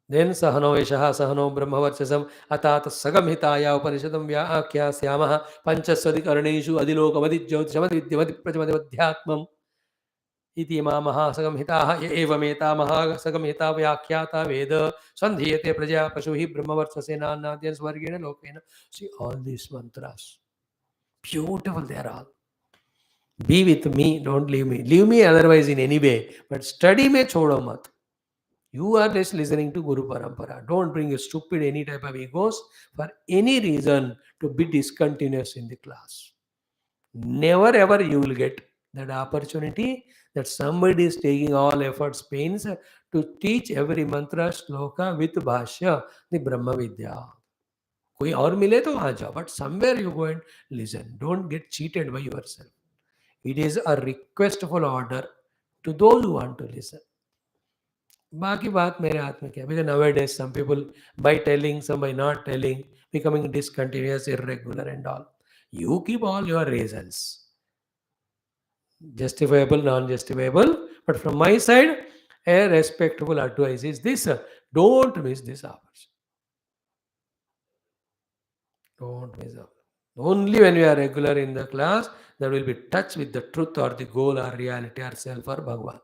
Then Sahano Eshaha Sahano Brahmavarchasam Atat Sagam Hitaya Upanishadam Vyakya Syamaha Panchaswadi Karneshu Adilokamadi Jyotishamadi Prajamadi इति मामहा sagam hitaha evameta maha sagam hita vyakyata veda sandhiyate praja pashuhi brahmavartsasena nadyan swargena lokena. See all these mantras. Beautiful they are all. Be with me, don't leave me. Leave me otherwise in any way. But study me chodo mat. You are just listening to Guru Parampara. Don't bring a stupid any type of egos for any reason to be discontinuous in the class. Never ever you will get that opportunity that somebody is taking all efforts, pains to teach every mantra, shloka with Bhashya, the Brahma Vidya. कोई और मिले तो वहां जाओ, but somewhere you go and listen. Don't get cheated by yourself. It is a requestful order to those who want to listen. बाकी बात मेरे हाथ में क्या? Because nowadays some people by telling, some by not telling, becoming discontinuous, irregular, and all. You keep all your reasons, justifiable, non-justifiable. But from my side, a respectable advice is this: don't miss this opportunity. Don't miss out. Only when we are regular in the class, that will be touch with the truth or the goal or reality or self or Bhagwan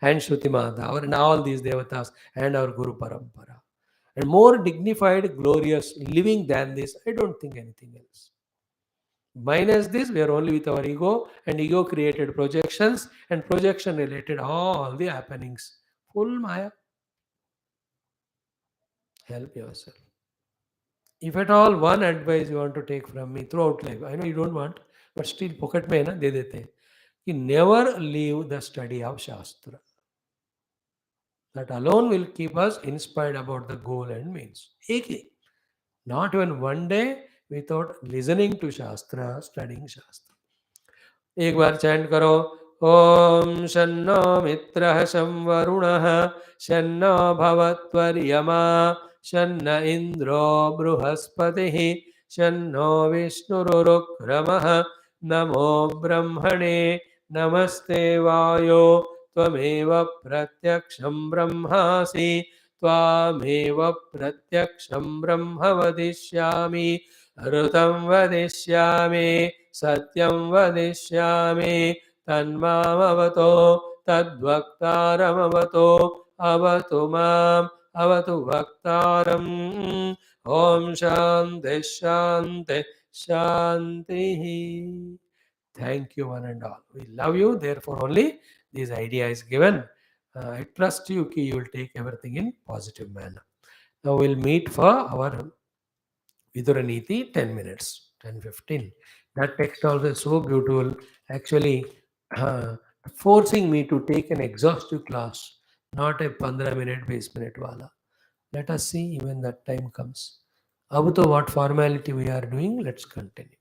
and Shruti Mata and all these devatas and our Guru Parampara. And more dignified, glorious living than this, I don't think anything else. Minus this, we are only with our ego, and ego created projections and projection related all the happenings. Full Maya. Help yourself. If at all one advice you want to take from me throughout life, I know you don't want, but still pocket में है ना दे देते हैं कि never leave the study of Shastra. That alone will keep us inspired about the goal and means. एक ही, not even one day without listening to Shastra, studying Shastra. एक बार chant करो ओम शन्नो मित्रः शं वरुणः शन्नो भवत्वर्यमा शन्न इंद्रो बृहस्पतिः शन्नो विष्णुरुक्रमः नमो ब्रह्मणे नमस्ते वायो त्वमेव प्रत्यक्षं ब्रह्मासि त्वामेव प्रत्यक्षं ब्रह्म वदिष्यामि ऋतं वदिष्यामि सत्यं वदिष्यामि तन्मामवतो तद्वक्तारमवतो अवतु माम् अवतु वक्तारम् ॐ शान्ति शान्ति शान्तिः. Thank you one and all. We love you. Therefore only this idea is given. I trust you कि you will take everything in positive manner. Now we'll meet for our Viduraniti 10 minutes, 10-15. That text also is so beautiful. Actually, uh, forcing me to take an exhaustive class, not a 15 minute, 20 minute wala. Let us see when that time comes. Abuto, what formality we are doing, let's continue.